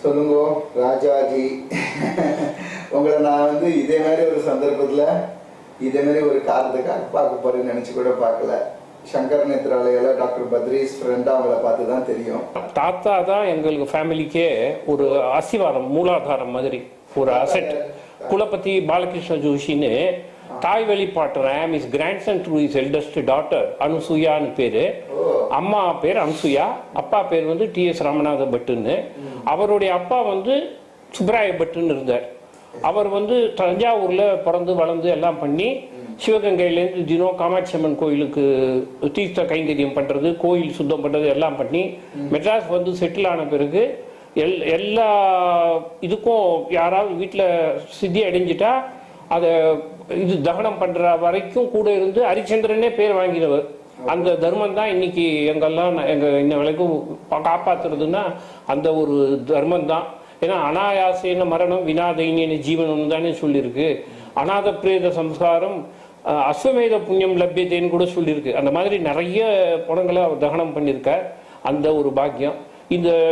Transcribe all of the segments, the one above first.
சொல்லுங்க ராஜாஜி. உங்களை நான் வந்து இதே மாதிரி ஒரு சந்தர்ப்பத்தில் இதே மாதிரி ஒரு காரணத்துக்காக பார்க்க போறேன்னு நினைச்சு கூட பார்க்கல. சங்கர் நேத்ராலயால டாக்டர் பத்ரீஸ் ஃப்ரெண்டாக அவங்கள பார்த்து தான் தெரியும். தாத்தா தான் எங்களுக்கு ஃபேமிலிக்கே ஒரு அஸ்திவாரம், மூலாதாரம் மாதிரி ஒரு அசெட். குலபதி பாலகிருஷ்ண ஜோஷின்னு தாய் வழிபாட்டு I'm his grandson to his eldest daughter அனுசூயான்னு பேரு. அம்மா பேர் அனுசூயா, அப்பா பேர் வந்து டி.எஸ். ராமநாத பட்டுன்னு. அவருடைய அப்பா வந்து சுப்ராய பட்டுன்னு இருந்தார். அவர் வந்து தஞ்சாவூர்ல பிறந்து வளர்ந்து எல்லாம் பண்ணி சிவகங்கையிலேருந்து தினம் காமாட்சி அம்மன் கோயிலுக்கு தீர்த்த கைங்கரியம் பண்றது, கோயில் சுத்தம் பண்றது எல்லாம் பண்ணி மெட்ராஸ் வந்து செட்டில் ஆன பிறகு எல்லா இதுக்கும் யாராவது வீட்டில் சித்தி அடைஞ்சிட்டா அதை இது தகனம் பண்ற வரைக்கும் கூட இருந்து ஹரிச்சந்திரனே பேர் வாங்கினவர். அந்த தர்மம் தான் இன்னைக்கு எங்கெல்லாம் இன்ன வரைக்கும் காப்பாத்துறதுன்னா அந்த ஒரு தர்மம் தான். ஏன்னா அனாயாசேன மரணம் வினாதைனியன ஜீவனம் தானே சொல்லியிருக்கு. அநாத பிரேத சம்ஸ்காரம் அஸ்வமேத புண்ணியம் லப்யத்தைன்னு கூட சொல்லியிருக்கு. அந்த மாதிரி நிறைய படங்களை அவர் தகனம் பண்ணியிருக்கார். அந்த ஒரு பாக்கியம்.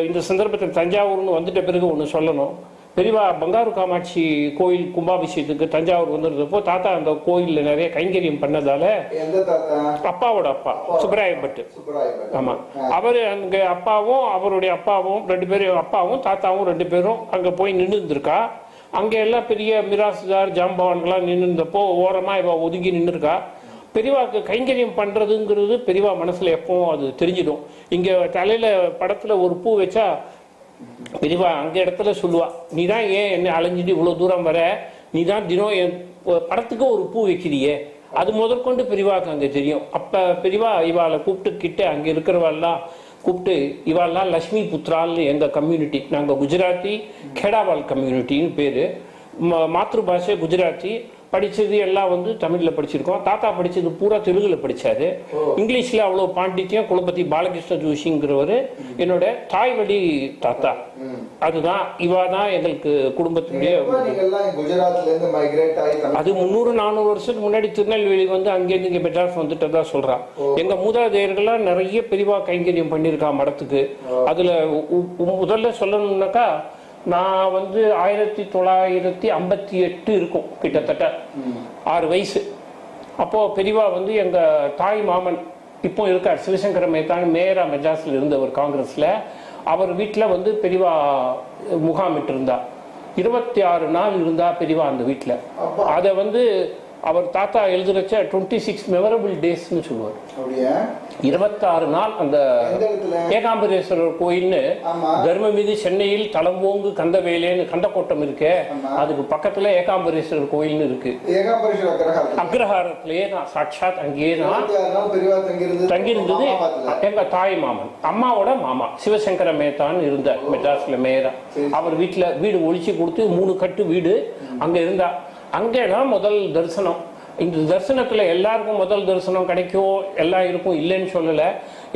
இந்த சந்தர்ப்பத்தில் தஞ்சாவூர்னு வந்துட்ட பிறகு ஒன்று சொல்லணும். பெரியவா பங்காரு காமாட்சி கோயில் கும்பாபிஷேகத்துக்கு தஞ்சாவூர் வந்துருந்தப்போ தாத்தா அந்த கோயிலில் நிறைய கைங்கரியம் பண்ணதால, அப்பாவோட அப்பா சுப்ராய பட்டு, ஆமா, அவரு அங்க அப்பாவும் அவருடைய அப்பாவும் ரெண்டு பேரும், அப்பாவும் தாத்தாவும் ரெண்டு பேரும் அங்க போய் நின்று இருந்திருக்கா. அங்க எல்லாம் பெரிய மிராசுதார் ஜாம்பவான்கள்லாம் நின்று இருந்தப்போ ஓரமா இவ ஒதுங்கி நின்று இருக்கா. பெரியவாக்கு கைங்கரியம் பண்றதுங்கிறது பெரியவா மனசுல எப்பவும் அது தெரிஞ்சிடும். இங்க தலையில படத்துல ஒரு பூ வச்சா பெரியவா அங்க இடத்துல சொல்லுவா, நீ தான் ஏன் என்ன அலைஞ்சிட்டு இவ்வளவு தூரம் வர, நீ தான் தினம் என் படத்துக்கு ஒரு பூ வைக்கிறியே, அது முதற்கொண்டு பெரியவாக்கு அங்க தெரியும். அப்ப பெரியவா இவாளை கூப்பிட்டுக்கிட்டு அங்க இருக்கிறவாள்லாம் கூப்பிட்டு, இவாள்லாம் லட்சுமி புத்ரால்னு எங்க கம்யூனிட்டி, நாங்க குஜராத்தி கேடாவால் கம்யூனிட்டின்னு பேரு, மாத்ரு பாஷை குஜராத்தி, படிச்சது எல்லாம் வந்து தமிழ்ல படிச்சிருக்கோம். தாத்தா படிச்சது பூரா தெலுங்குல படிச்சாரு. இங்கிலீஷ்ல அவ்வளவு பாண்டித்யம். குலபதி பாலகிருஷ்ண ஜோஷிங்கிறவரு என்னோட தாய் வழி தாத்தா. அதுதான் இவா தான் எங்களுக்கு குடும்பத்துடைய. அது 300-400 வருஷத்துக்கு முன்னாடி திருநெல்வேலி வந்து அங்கேருந்து இங்க மெட்ராஸ் வந்துட்டதா சொல்றான். எங்க மூதாதையர்கள்லாம் நிறைய பெரிவா கைங்கரியம் பண்ணியிருக்கா மடத்துக்கு. அதுல முதல்ல சொல்லணும்னாக்கா, நான் வந்து 1958 இருக்கும், கிட்டத்தட்ட 6 வயசு. அப்போ பெரியவா வந்து எங்க தாய் மாமன் இப்போ இருக்கார் சிவசங்கர மேத்தான், மேயரா மெட்ராஸ்ல இருந்தவர் காங்கிரஸ்ல. அவர் வீட்டுல வந்து பெரியவா முகாமிட்டு இருந்தா. 26 நாள் இருந்தா பெரியவா அந்த வீட்டுல. அதை வந்து அவர் தாத்தா எழுதுறச்ச 26 மெமரபிள் டேஸ்ன்னு சொல்லுவார். 26 நாள் அந்த ஏகாம்பரேஸ்வரர் கோயில்னு தர்மமிதி சென்னையில் தளம்போங்கு கந்தவேலேன்னு கந்தக்கோட்டம் இருக்கு, அதுக்கு பக்கத்துல ஏகாம்பரேஸ்வரர் கோயில்னு இருக்கு. அக்ரஹாரத்திலேயே நான் சாட்சாத் அங்கேயே நான் தங்கியிருந்தது. எங்க தாய் மாமன் அம்மாவோட மாமா சிவசங்கர மேத்தான் இருந்தார் மெட்ராஸ்ல மேயரா. அவர் வீட்டுல வீடு ஒழிச்சு கொடுத்து 3 கட்டு வீடு அங்க இருந்தா. அங்கேதான் முதல் தரிசனம். இந்த தரிசனத்துல எல்லாருக்கும் முதல் தரிசனம் கிடைக்கும், எல்லாம் இருக்கும், இல்லைன்னு சொல்லல.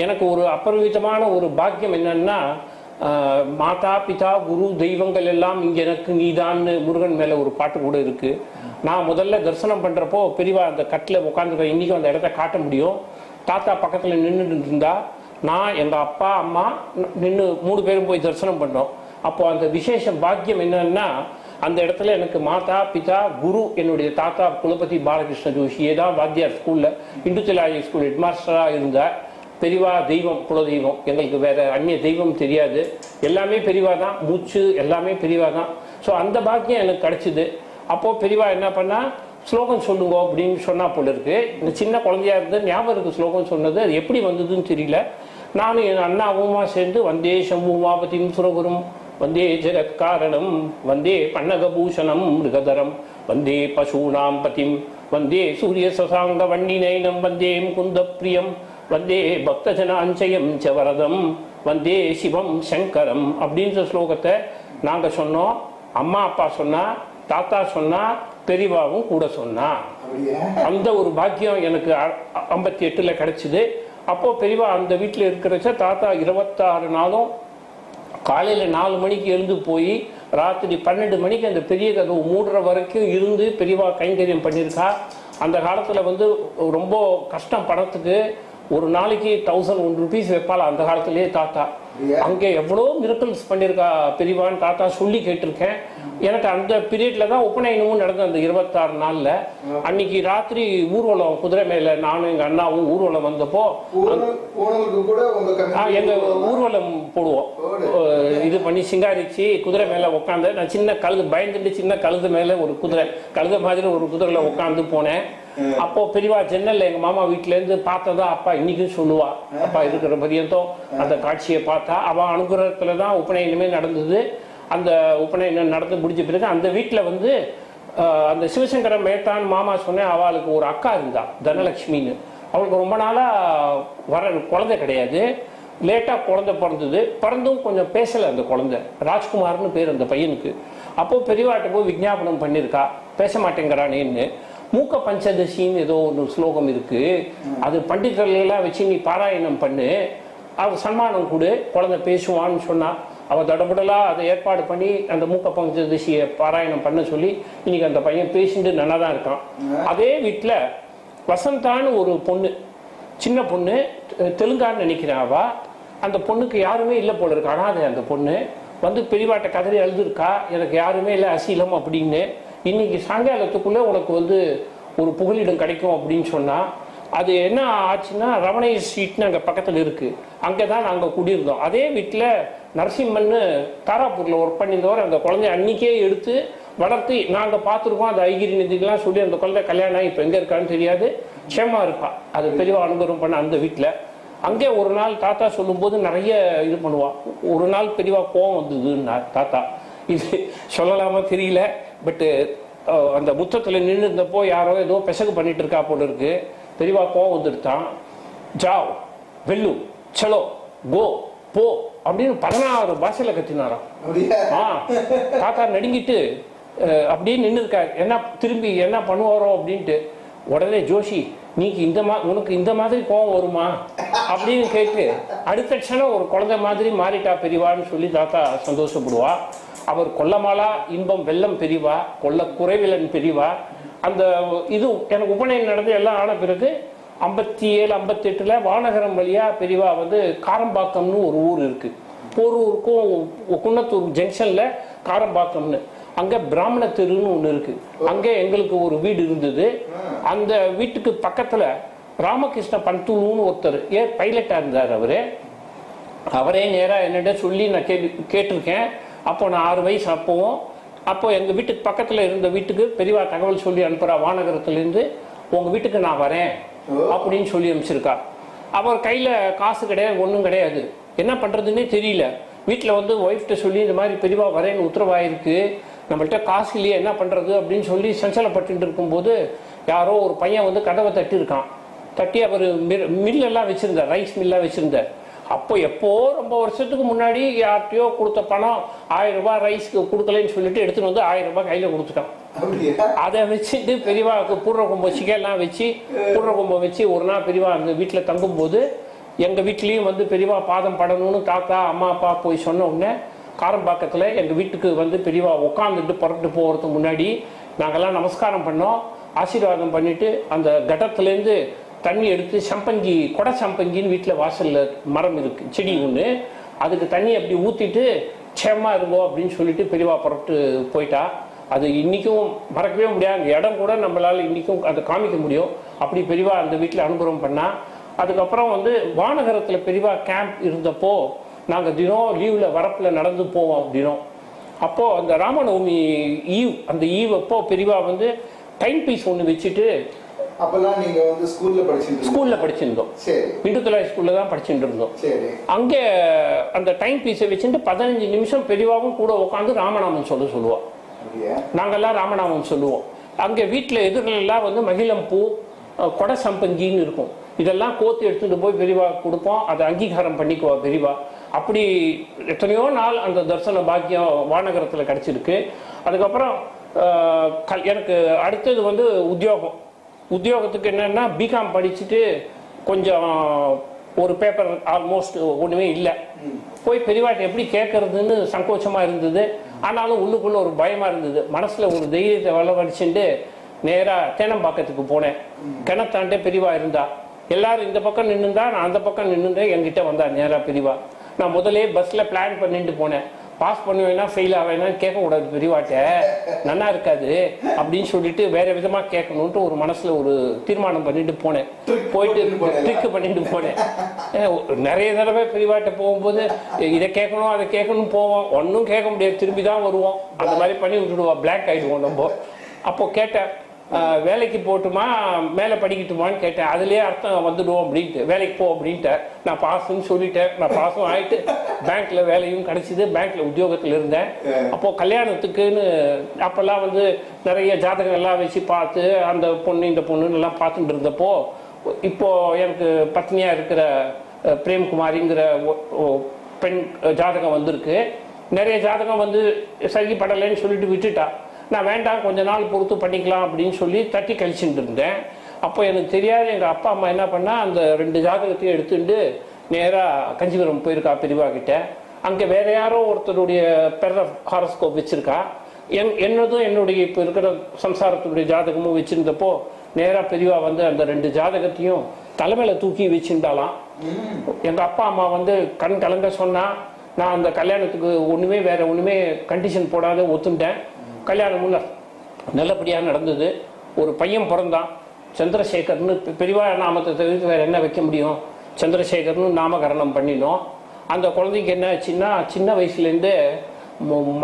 எனக்கு ஒரு அபரிமிதமான ஒரு பாக்கியம் என்னன்னா, மாதா பிதா குரு தெய்வங்கள் எல்லாம் இங்க எனக்கு நீதான்னு முருகன் மேல ஒரு பாட்டு கூட இருக்கு. நான் முதல்ல தரிசனம் பண்றப்போ பெரியவா அந்த கட்டில உட்காந்துருக்க, இன்னைக்கு அந்த இடத்த காட்ட முடியும். தாத்தா பக்கத்துல நின்றுட்டு இருந்தா, நான் எங்க அப்பா அம்மா நின்று 3 பேரும் போய் தரிசனம் பண்ணோம். அப்போ அந்த விசேஷ பாக்கியம் என்னன்னா, அந்த இடத்துல எனக்கு மாதா பிதா குரு என்னுடைய தாத்தா குலபதி பாலகிருஷ்ண ஜோஷியே தான் வாத்தியார், ஸ்கூல்ல இந்து திலாஜி ஸ்கூல் ஹெட் மாஸ்டரா இருந்தார். பெரியவா தெய்வம், குலதெய்வம். எங்களுக்கு வேற அந்நிய தெய்வம் தெரியாது, எல்லாமே பெரியவா தான், மூச்சு எல்லாமே பெரியவா தான். ஸோ அந்த பாக்கியம் எனக்கு கிடைச்சிது. அப்போ பெரியவா என்ன பண்ணா, ஸ்லோகம் சொல்லுங்க அப்படின்னு சொன்னா போல இருக்கு. இந்த சின்ன குழந்தையா இருந்து ஞாபகம் இருக்கு ஸ்லோகம் சொன்னது, அது எப்படி வந்ததுன்னு தெரியல. நானும் என் அண்ணாவுமா சேர்ந்து வந்தே சம்பூமாபதிம் சுரகுரும் வந்தே ஜெகத் காரணம் வந்தே பன்னகபூஷணம் மிருகதரம் வந்தே பசூனாம் பதிம் வந்தே சூரிய சசாங்க வன்னிநயனம் வந்தே முகுந்த பிரியம் வந்தே பக்தஜனாஞ்சயம் சவரதம் வந்தே சிவம் சங்கரம் அப்படின்ற ஸ்லோகத்தை நாங்க சொன்னோம். அம்மா அப்பா சொன்னா, தாத்தா சொன்னா, பெரியவாவும் கூட சொன்னா. அந்த ஒரு பாக்கியம் எனக்கு 58ல் கிடைச்சிது. அப்போ பெரியவா அந்த வீட்டில் இருக்கிறச்ச தாத்தா 26 நாளும் காலையில் 4 மணிக்கு எழுந்து போய் ராத்திரி 12 மணிக்கு அந்த பெரிய கதவு மூடுற வரைக்கும் இருந்து பெரியவா கைங்கரியம் பண்ணியிருக்கா. அந்த காலத்தில் வந்து ரொம்ப கஷ்டம் படத்துக்கு. ஒரு நாளைக்கு 1001 rupees வைப்பாள் அந்த காலத்திலேயே தாத்தா. அங்கே எவ்வளோ மிரக்கல்ஸ் பண்ணியிருக்கா பெரியவான்னு தாத்தா சொல்லி கேட்டிருக்கேன். எனக்கு அந்த பீரியட்ல தான் உபநயனமும் நடந்தது. அந்த 26 நாள்ல அன்னைக்கு ராத்திரி ஊர்வலம் குதிரை மேல நானும் எங்க அண்ணாவும் ஊர்வலம் வந்தப்போ எங்க ஊர்வலம் போடுவோம். இது பண்ணி சிங்காரிச்சு குதிரை மேல உட்காந்து நான் சின்ன கழுது பயந்துட்டு சின்ன கழுது மேல ஒரு குதிரை கழுத மாதிரி ஒரு குதிரையில உட்காந்து போனேன். அப்போ பெரியவா ஜன்னல்ல எங்க மாமா வீட்டுல இருந்து பார்த்ததா அப்பா இன்னைக்கும் சொல்லுவா. அப்பா இருக்கிற பரியந்தம் அந்த காட்சியை பார்த்தா அவ அனுகிரகத்துலதான் உபநயனமே நடந்தது. அந்த உபநயனம் நடந்து முடிஞ்ச பிறகு அந்த வீட்டுல வந்து அந்த சிவசங்கர மேத்தான் மாமா சொன்னேன் அவளுக்கு ஒரு அக்கா இருந்தா தனலட்சுமின்னு. அவளுக்கு ரொம்ப நாளா குழந்தை கிடையாது. லேட்டா குழந்தை பிறந்தது. பிறந்தும் கொஞ்சம் பேசல அந்த குழந்தை. ராஜ்குமார்னு பேர் அந்த பையனுக்கு. அப்போ பெரியவாட்ட போய் விஞ்ஞாபனம் பண்ணிருக்கா பேச மாட்டேங்கிறானேன்னு. மூக்க பஞ்சதசின்னு ஏதோ ஒரு ஸ்லோகம் இருக்கு, அது பண்டிதர்கள் எல்லாம் வச்சு நீ பாராயணம் பண்ணு, அவ சன்மானம் கொடு, குழந்தை பேசுவான்னு சொன்னா. அவ தடபுடலா அதை ஏற்பாடு பண்ணி அந்த மூக்க பஞ்சதசியை பாராயணம் பண்ண சொல்லி இன்னைக்கு அந்த பையன் பேசிட்டு நல்லா தான் இருக்கான். அதே வீட்டில் வசந்தான்னு ஒரு பொண்ணு, சின்ன பொண்ணு, தெலுங்கான்னு நினைக்கிறேன். அவ அந்த பொண்ணுக்கு யாருமே இல்லை போல இருக்கு. அனாதை அந்த பொண்ணு வந்து பெரியவாட்ட கதறி அழுதுருக்கா, எனக்கு யாருமே இல்லை அசீலம் அப்படின்னு. இன்னைக்கு சாயங்காலத்துக்குள்ளே உனக்கு வந்து ஒரு புகலிடம் கிடைக்கும் அப்படின்னு சொன்னா. அது என்ன ஆச்சுன்னா ரமணேஷ் ஸ்ட்ரீட்னு அங்கே பக்கத்தில் இருக்கு. அங்கே தான் நாங்கள் குடியிருந்தோம். அதே வீட்டில் நரசிம்மன்னு தாராப்பூரில் ஒர்க் பண்ணியிருந்தவர் அந்த குழந்தைய அன்னைக்கே எடுத்து வளர்த்து நாங்கள் பார்த்துருக்கோம். அந்த ஐகிரி நிதிக்கெல்லாம் சொல்லி அந்த குழந்தை கல்யாணம் ஆகி இப்போ எங்கே இருக்கான்னு தெரியாது, க்ஷேமா இருப்பா. அது பெரியவா அனுகிரகம் பண்ண அந்த வீட்டில். அங்கே ஒரு நாள் தாத்தா சொல்லும்போது நிறைய இது பண்ணுவாள். ஒரு நாள் பெரியவா கோவம் வந்ததுன்னா தாத்தா, இது சொல்லலாமா தெரியல, பட்டு அந்த முத்தத்தில் நின்று இருந்தப்போ யாரோ ஏதோ பெசகு பண்ணிட்டு இருக்கா போல இருக்கு. பெரியவா கோவம் வந்துடுத்தான். ஜாவ் வெல்லு சலோ கோ போ அப்படின்னு 16 பாஷையில கத்தினாராம். தாத்தா நடுங்கிட்டு அப்படியே நின்று இருக்காரு. என்ன திரும்பி என்ன பண்ணுவாரோ அப்படின்ட்டு. உடனே ஜோஷி நீக்கு உனக்கு இந்த மாதிரி கோவம் வருமா அப்படின்னு கேட்டு அடுத்த க்ஷணம் ஒரு குழந்தை மாதிரி மாறிட்டா பெரியவான்னு சொல்லி தாத்தா சந்தோஷப்படுவா. அவர் கொல்லமாலா இன்பம் வெள்ளம் பெரியவா, கொல்ல குறைவிலன் பெரியவா. அந்த இது எனக்கு உபநயனம் நடந்து எல்லாம் ஆன பிறகு 57, 58 வானகரம் வழியா பெரியவா வந்து காரம்பாக்கம்னு ஒரு ஊர் இருக்கு. போரூருக்கும் குன்னத்தூர் ஜங்ஷன்ல காரம்பாக்கம்னு அங்க பிராமண தெருன்னு ஒண்ணு இருக்கு. அங்கே எங்களுக்கு ஒரு வீடு இருந்தது. அந்த வீட்டுக்கு பக்கத்துல ராமகிருஷ்ண பந்துலுன்னு ஒருத்தர் பைலட்டா இருந்தார். அவரே நேரா என்னிட்ட சொல்லி நான் கேட்டிருக்கேன். அப்போ நான் 6 வயசு. அப்போ எங்க வீட்டுக்கு பக்கத்துல இருந்த வீட்டுக்கு பெரியவா தகவல் சொல்லி அனுப்புறா, வானகரத்திலிருந்து உங்க வீட்டுக்கு நான் வரேன் அப்படின்னு சொல்லி அனுப்பிச்சிருக்கா. அவர் கையில காசு கிடையாது, ஒன்றும் கிடையாது, என்ன பண்றதுன்னே தெரியல. வீட்டில் வந்து ஒய்ஃப்ட்ட சொல்லி இந்த மாதிரி பெரியவா வரேன்னு உத்தரவாயிருக்கு, நம்மள்கிட்ட காசு இல்லையே என்ன பண்றது அப்படின்னு சொல்லி சஞ்சலப்பட்டு இருக்கும்போது யாரோ ஒரு பையன் வந்து கதவை தட்டியிருக்கான். தட்டி அவர் மில்லெல்லாம் வச்சிருந்தார், ரைஸ் மில்லாம் வச்சிருந்தார். அப்போ எப்போ ரொம்ப வருஷத்துக்கு முன்னாடி யார்கிட்டயோ கொடுத்த பணம் 1000 ரூபாய் ரைஸ்க்கு கொடுக்கலன்னு சொல்லிட்டு எடுத்துட்டு வந்து 1000 ரூபாய் கையில கொடுத்துட்டான். அதை வச்சுட்டு பெரியவாவுக்கு பூர்ண கும்பம் சிகையெல்லாம் வச்சு பூர்ண கும்பம் வச்சு ஒரு நாள் பெரியவா அந்த வீட்டில் தங்கும்போது எங்க வீட்லயும் வந்து பெரியவா பாதம் படணும்னு தாத்தா அம்மா அப்பா போய் சொன்ன உடனே காரம்பாக்கத்துல எங்க வீட்டுக்கு வந்து பெரியவா உட்காந்துட்டு புறப்பட்டு போகிறதுக்கு முன்னாடி நாங்கெல்லாம் நமஸ்காரம் பண்ணோம், ஆசீர்வாதம் பண்ணிட்டு அந்த கடத்துலேருந்து தண்ணி எடுத்து சம்பங்கி கொடை சம்பங்கின்னு வீட்டில் வாசல்ல மரம் இருக்கு, செடி ஒன்று, அதுக்கு தண்ணி அப்படி ஊற்றிட்டு க்ஷேமா இருங்கோ அப்படின்னு சொல்லிட்டு பெரியவா புறப்பட்டு போயிட்டா. அது இன்னைக்கும் மறக்கவே முடியாது. அந்த இடம் கூட நம்மளால இன்னைக்கும் அதை காமிக்க முடியும். அப்படி பெரியவா அந்த வீட்டில் அனுகிரகம் பண்ணா. அதுக்கப்புறம் வந்து வானகரத்துல பெரியவா கேம்ப் இருந்தப்போ நாங்கள் தினம் லீவ்ல வரப்புல நடந்து போவோம் தினம். அப்போ அந்த ராமநவமி அந்த ஈவ் அப்போ பெரியவா வந்து டைம் பீஸ் ஒன்று வச்சுட்டு. அப்பெல்லாம் நீங்க வந்து ஸ்கூல்ல படிச்சிருந்தோம். இந்துத்துலா ஸ்கூல்ல தான் படிச்சுட்டு இருந்தோம். அங்கே அந்த டைம் பீஸை வச்சுட்டு 15 நிமிஷம் பெரியவாவும் கூட உட்காந்து ராமநாமம் சொல்லுவோம். நாங்கெல்லாம் ராமநாமம் சொல்லுவோம். அங்கே வீட்டில் எதிரெல்லாம் வந்து மகிழம் பூ, கொடை சம்பங்கின்னு இருக்கும். இதெல்லாம் கோத்து எடுத்துட்டு போய் பெரியவா கொடுப்போம். அதை அங்கீகாரம் பண்ணிக்குவா பெரியவா. அப்படி எத்தனையோ நாள் அந்த தரிசன பாக்கியம் வானகரத்தில் கிடைச்சிருக்கு. அதுக்கப்புறம் எனக்கு அடுத்தது வந்து உத்தியோகத்துக்கு என்னன்னா பிகாம் படிச்சுட்டு கொஞ்சம் ஒரு பேப்பர் ஆல்மோஸ்ட் ஒன்றுமே இல்லை. போய் பெரியவாட்ட எப்படி கேட்கறதுன்னு சங்கோச்சமா இருந்தது. ஆனாலும் உள்ளுக்குள்ள ஒரு பயமா இருந்தது. மனசுல ஒரு தைரியத்தை வளவடிச்சுட்டு நேரா தேனம்பாக்கத்துக்கு போனேன். கிணத்தாண்டே பெரியவா இருந்தா. எல்லாரும் இந்த பக்கம் நின்றுந்தா நான் அந்த பக்கம் நின்றுந்தேன். என்கிட்ட வந்தார் நேராக பெரியவா. நான் முதலே பஸ்ஸில் பிளான் பண்ணிட்டு போனேன். பாஸ் பண்ணுவேன்னா ஃபெயில் ஆவேன்னா கேட்கக்கூடாது பெரியவாட்ட, நல்லா இருக்காது அப்படின்னு சொல்லிட்டு வேற விதமாக கேட்கணுன்ட்டு ஒரு மனசில் ஒரு தீர்மானம் பண்ணிட்டு போனேன். போயிட்டு ட்ரிக்கு பண்ணிட்டு போனேன். நிறைய தடவை பெரியவாட்ட போகும்போது இதை கேட்கணும் அதை கேட்கணும் போவோம், ஒன்றும் கேட்க முடியாது, திரும்பி தான் வருவோம். அந்த மாதிரி பண்ணி விட்டுடுவோம், பிளாக் ஆகிடுவோம் நம்ம. அப்போ கேட்டேன், வேலைக்கு போட்டுமா மேலே படிக்கட்டுமான்னு கேட்டேன். அதுலேயே அர்த்தம் வந்துடுவோம் அப்படின்ட்டு, வேலைக்கு போ அப்படின்ட்டு. நான் பாஸுன்னு சொல்லிட்டேன். நான் பாஸும் ஆகிட்டு பேங்க்ல வேலையும் கிடைச்சிது, பேங்க்ல உத்தியோகத்தில் இருந்தேன். அப்போது கல்யாணத்துக்குன்னு அப்போல்லாம் வந்து நிறைய ஜாதகம் எல்லாம் வச்சு பார்த்து அந்த பொண்ணு இந்த பொண்ணுன்னு எல்லாம் பார்த்துட்டு இருந்தப்போ, இப்போ எனக்கு பத்னியாக இருக்கிற பிரேம்குமாரிங்கிற பெண் ஜாதகம் வந்திருக்கு. நிறைய ஜாதகம் வந்து சரி படலைன்னு சொல்லிட்டு விட்டுட்டா. நான் வேண்டாம் கொஞ்ச நாள் பொறுத்து பண்ணிக்கலாம் அப்படின்னு சொல்லி தட்டி கழிச்சுட்டு இருந்தேன். அப்போ எனக்கு தெரியாது எங்கள் அப்பா அம்மா என்ன பண்ணால் அந்த 2 ஜாதகத்தையும் எடுத்துட்டு நேராக கஞ்சிபுரம் போயிருக்கா பெரியவா கிட்ட. அங்கே வேற யாரோ ஒருத்தருடைய பெற ஹாரோஸ்கோப் வச்சிருக்கா. என்னதும் என்னுடைய இப்போ இருக்கிற சம்சாரத்துடைய ஜாதகமும் வச்சிருந்தப்போ நேராக பெரியவா வந்து அந்த 2 ஜாதகத்தையும் தலைமையில தூக்கி வச்சுட்டாலாம். எங்கள் அப்பா அம்மா வந்து கண் கலங்க சொன்னா. நான் அந்த கல்யாணத்துக்கு வேற ஒன்றுமே கண்டிஷன் போடாத ஒத்துட்டேன். கல்யாணமும் நல்லபடியாக நடந்தது. ஒரு பையன் பிறந்தான், சந்திரசேகர்னு. பெரியவா நாமத்தை தவிர்த்து வேற என்ன வைக்க முடியும்? சந்திரசேகர்னு நாமகரணம் பண்ணினோம். அந்த குழந்தைக்கு என்ன ஆச்சுன்னா, சின்ன வயசுலேருந்து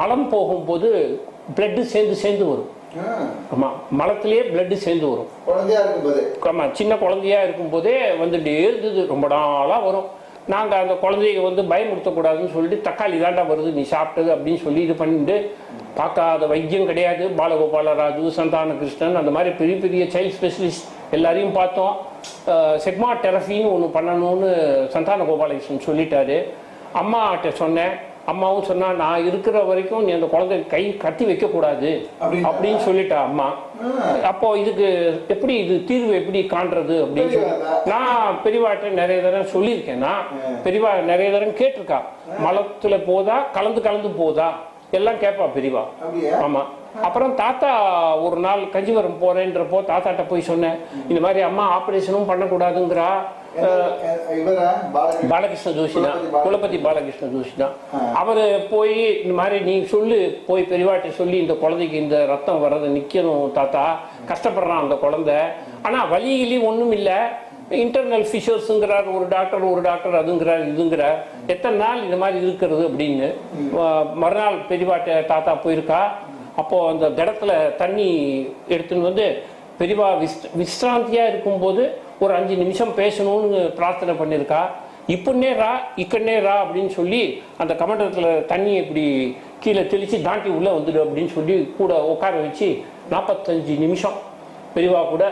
மலம் போகும்போது பிளட்டு சேர்ந்து வரும். ஆமாம், மலத்திலேயே பிளட்டு சேர்ந்து வரும். குழந்தையா இருக்கும்போது, ஆமாம், சின்ன குழந்தையா இருக்கும்போதே வந்துட்டே இருந்தது, ரொம்ப நாளாக வரும். நாங்கள் அந்த குழந்தைய வந்து பயமுறுத்தக்கூடாதுன்னு சொல்லிட்டு தக்காளி தாண்டா வருது நீ சாப்பிட்டது அப்படின்னு சொல்லி இது பண்ணிட்டு, பார்க்காத வைத்தியம் கிடையாது. பாலகோபால ராஜு, சந்தான கிருஷ்ணன், அந்த மாதிரி பெரிய பெரிய சைல்ட் ஸ்பெஷலிஸ்ட் எல்லாரையும் பார்த்தோம். செக்மா தெரபின்னு ஒன்று பண்ணணும்னு சந்தான கோபாலகிருஷ்ணன் சொல்லிட்டாரு. அம்மாட்ட சொன்னேன். அம்மாவும் சொன்னா, நான் இருக்கிற வரைக்கும் நீ அந்த குழந்தை கை கட்டி வைக்கக்கூடாது அப்படின்னு சொல்லிட்டா அம்மா. அப்போ இதுக்கு எப்படி இது தீர்வு எப்படி காண்றது அப்படின்னு சொல்லி நான் பெரியவாட்ட நிறைய தரம் சொல்லியிருக்கேன். நான் பெரியவா நிறைய தரம் கேட்டிருக்கா. மலத்துல போதா கலந்து போதா எல்லாம் கேட்பா பெரியவா. ஆமா. அப்புறம் தாத்தா ஒரு நாள் கஞ்சிவரம் போறேன்றப்போ தாத்தாட்ட போய் சொன்னேன், இந்த மாதிரி அம்மா ஆபரேஷனும் பண்ணக்கூடாதுங்கிறா. பாலகிருஷ்ண ஜோஷி தான், குலபதி பாலகிருஷ்ண ஜோஷி தான். அவரு போய் இந்த மாதிரி நீ சொல்லு, போய் பெரியவாட்டி சொல்லி இந்த குழந்தைக்கு இந்த ரத்தம் வர்றது நிக்கணும் தாத்தா, கஷ்டப்படுறான் அந்த குழந்தை, ஆனா வலியிலையும் ஒண்ணும் இல்லை, இன்டர்னல் ஃபிஷர்ஸுங்கிறார் ஒரு டாக்டர் அதுங்கிறார் இதுங்கிறார், எத்தனை நாள் இந்த மாதிரி இருக்கிறது அப்படின்னு. மறுநாள் பெரியவாட்ட தாத்தா போயிருக்கா. அப்போ அந்த திடத்துல தண்ணி எடுத்துன்னு வந்து பெரியவா விஸ்ராந்தியா இருக்கும்போது ஒரு 5 நிமிஷம் பேசணும்னு பிரார்த்தனை பண்ணியிருக்கா. இப்பன்னே ரா இக்கன்னே ரா அப்படின்னு சொல்லி அந்த கமண்டத்துல தண்ணி இப்படி கீழே தெளிச்சு தாண்டி உள்ள வந்துடு அப்படின்னு சொல்லி கூட உட்கார வச்சு 45 நிமிஷம் பெரியவா கூட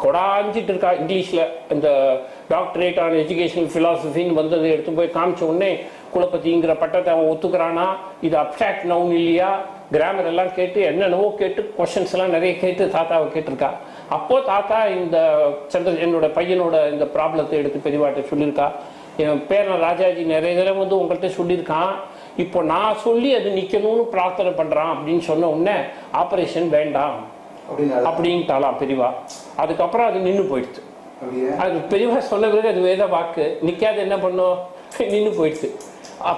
கொடாஞ்சிட்டு இருக்கா. இங்கிலீஷ்ல இந்த டாக்டரேட் ஆன் எஜுகேஷனல் பிலாசபின்னு வந்ததை எடுத்து போய் காமிச்ச உடனே குலபதிங்கிற பட்டத்தை அவன் ஒத்துக்கிறானா, இது அப்சாக்ட் நவுன் இல்லையா, கிராமர் எல்லாம் கேட்டு என்னென்னவோ கேட்டு கொஸ்டின்ஸ் எல்லாம் நிறைய கேட்டு தாத்தாவை கேட்டிருக்கா. அப்போ தாத்தா இந்த என்னோட பையனோட இந்த ப்ராப்ளத்தை எடுத்து பெரியவாட்ட சொல்லியிருக்கா. என் பேரன் ராஜாஜி நிறைய தடவை வந்து உங்கள்கிட்ட சொல்லியிருக்கான். இப்போ நான் சொல்லி அது நிக்கணும்னு பிரார்த்தனை பண்றான் அப்படின்னு சொன்ன உடனே ஆபரேஷன் வேண்டாம் அப்படின்ட்டாலாம் பெரியவா. அதுக்கப்புறம் அது நின்று போயிடுச்சு. அது பெரியவா சொன்ன பிறகு அது வேத வாக்கு நிக்காது, என்ன பண்ணும், நின்று போயிடுச்சு.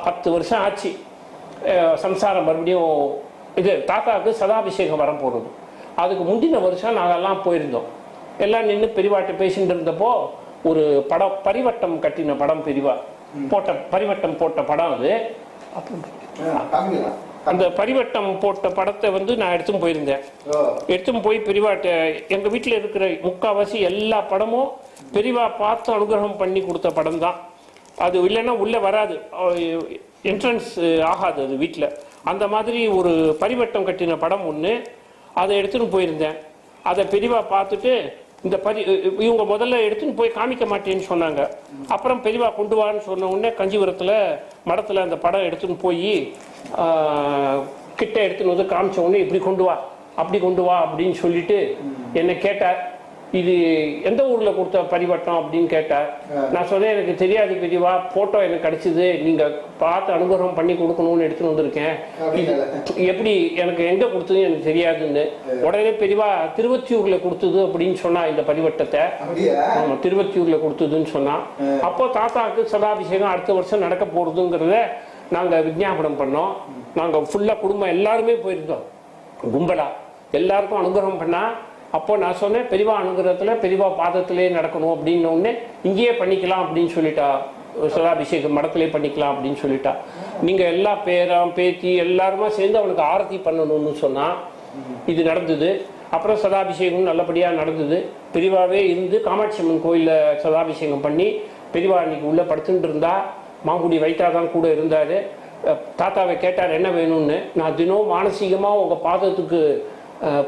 10 வருஷம் ஆச்சு. சம்சாரம் மறுபடியும் இது தாத்தாவுக்கு சதாபிஷேகம் வர போறது. அதுக்கு முந்தின வருஷம் நாங்கெல்லாம் போயிருந்தோம். எல்லாம் நின்று பெரியவாட்ட பேசிட்டு இருந்தப்போ ஒரு படம், பரிவட்டம் கட்டின படம், பெரியவா பரிவட்டம் போட்ட படம் அது. அந்த பரிவட்டம் போட்ட படத்தை வந்து நான் எடுத்துன்னு போயிருந்தேன். எடுத்துன்னு போய் பெரியவாட்ட, எங்க வீட்டில் இருக்கிற முக்காவாசி எல்லா படமும் பெரியவா பார்த்து அனுகிரகம் பண்ணி கொடுத்த படம் தான். அது இல்லைன்னா உள்ளே வராது, என்ட்ரன்ஸ் ஆகாது அது வீட்டில். அந்த மாதிரி ஒரு பரிவட்டம் கட்டின படம் ஒன்று, அதை எடுத்துன்னு போயிருந்தேன். அதை பெரியவா பார்த்துட்டு இந்த இவங்க முதல்ல எடுத்துன்னு போய் காமிக்க மாட்டேன்னு சொன்னாங்க. அப்புறம் பெரியவா கொண்டு வான்னு சொன்ன உடனே கஞ்சிபுரத்தில் மடத்தில் அந்த படம் எடுத்துன்னு போய் கிட்ட எடுத்துன்னு வந்து காமிச்ச உடனே இப்படி கொண்டு வா அப்படி கொண்டு வா அப்படின்னு சொல்லிட்டு என்னை கேட்டார். இது எந்த ஊர்ல கொடுத்த பரிவட்டம் அப்படின்னு கேட்டார். நான் சொன்னேன் எனக்கு தெரியாது பெரியவா, போட்டோ எனக்கு கிடைச்சது, நீங்க பார்த்து அனுகிரகம் பண்ணி கொடுக்கணும்னு எடுத்துட்டு வந்திருக்கேன், எப்படி எனக்கு எங்க கொடுத்தது எனக்கு தெரியாதுன்னு. உடனே பெரியவா திருவொற்றியூர்ல கொடுத்தது அப்படின்னு சொன்னா இந்த பரிவட்டத்தை. ஆமா, திருவொற்றியூர்ல கொடுத்ததுன்னு சொன்னா. அப்போ தாத்தாவுக்கு சதாபிஷேகம் அடுத்த வருஷம் நடக்க போறதுங்கிறத நாங்க விஞ்ஞாபனம் பண்ணோம். நாங்க ஃபுல்லா குடும்பம் எல்லாருமே போயிருந்தோம், கும்பலா எல்லாருக்கும் அனுகிரகம் பண்ணா. அப்போ நான் சொன்னேன் பெரியவா அனுகிரகத்துல பெரியவா பாதத்திலே நடக்கணும் அப்படின்னு உடனே இங்கேயே பண்ணிக்கலாம் அப்படின்னு சொல்லிட்டா, சதாபிஷேகம் மடத்திலே பண்ணிக்கலாம் அப்படின்னு சொல்லிட்டா. நீங்க எல்லா பேரம் பேத்தி எல்லாருமா சேர்ந்து அவனுக்கு ஆரத்தி பண்ணணும்னு சொன்னா. இது நடந்தது. அப்புறம் சதாபிஷேகம் நல்லபடியா நடந்தது. பெரியவாவே இருந்து காமாட்சி அம்மன் கோயில்ல சதாபிஷேகம் பண்ணி பெரியவா அன்னைக்கு உள்ள படுத்துட்டு இருந்தா. மாங்குடி வைத்தாதான் கூட இருந்தாரு. தாத்தாவை கேட்டார் என்ன வேணும்னு. நான் தினம் மானசீகமா உங்க பாதத்துக்கு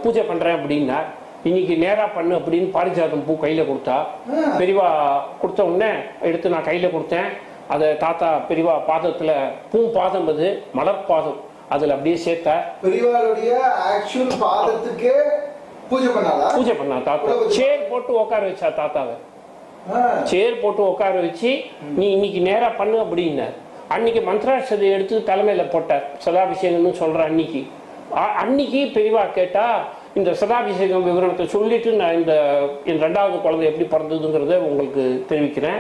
பூஜை பண்றேன் அப்படின்னா. இன்னைக்கு நேரா பண்ணு அப்படின்னு பாரிஜாதம் பூ கையில கொடுத்தா. பெரியவா கொடுத்த உடனே எடுத்து நான் கையில கொடுத்தேன். அதை தாத்தா பெரியவா பாதத்துல பாதம், அது மலர் பாதம், அதுல அப்படியே சேர்த்த. பெரியவாளுடைய ஆக்சுவல் பாதத்துக்கே பூஜை பண்ணா தாத்தா. சேர் போட்டு உட்கார வச்சா தாத்தாவை. சேர் போட்டு உட்கார வச்சு நீ இன்னைக்கு நேரா பண்ணு அப்படின்னார். அன்னைக்கு மந்திராட்சதை எடுத்து தலைமையில போட்டார். சதாபிஷேகம்னு சொல்ற அன்னைக்கு பெரியவா கேட்டா இந்த சதாபிஷேகம் விவரணத்தை சொல்லிட்டு நான் என் ரெண்டாவது குழந்தை எப்படி பிறந்ததுங்கிறத உங்களுக்கு தெரிவிக்கிறேன்.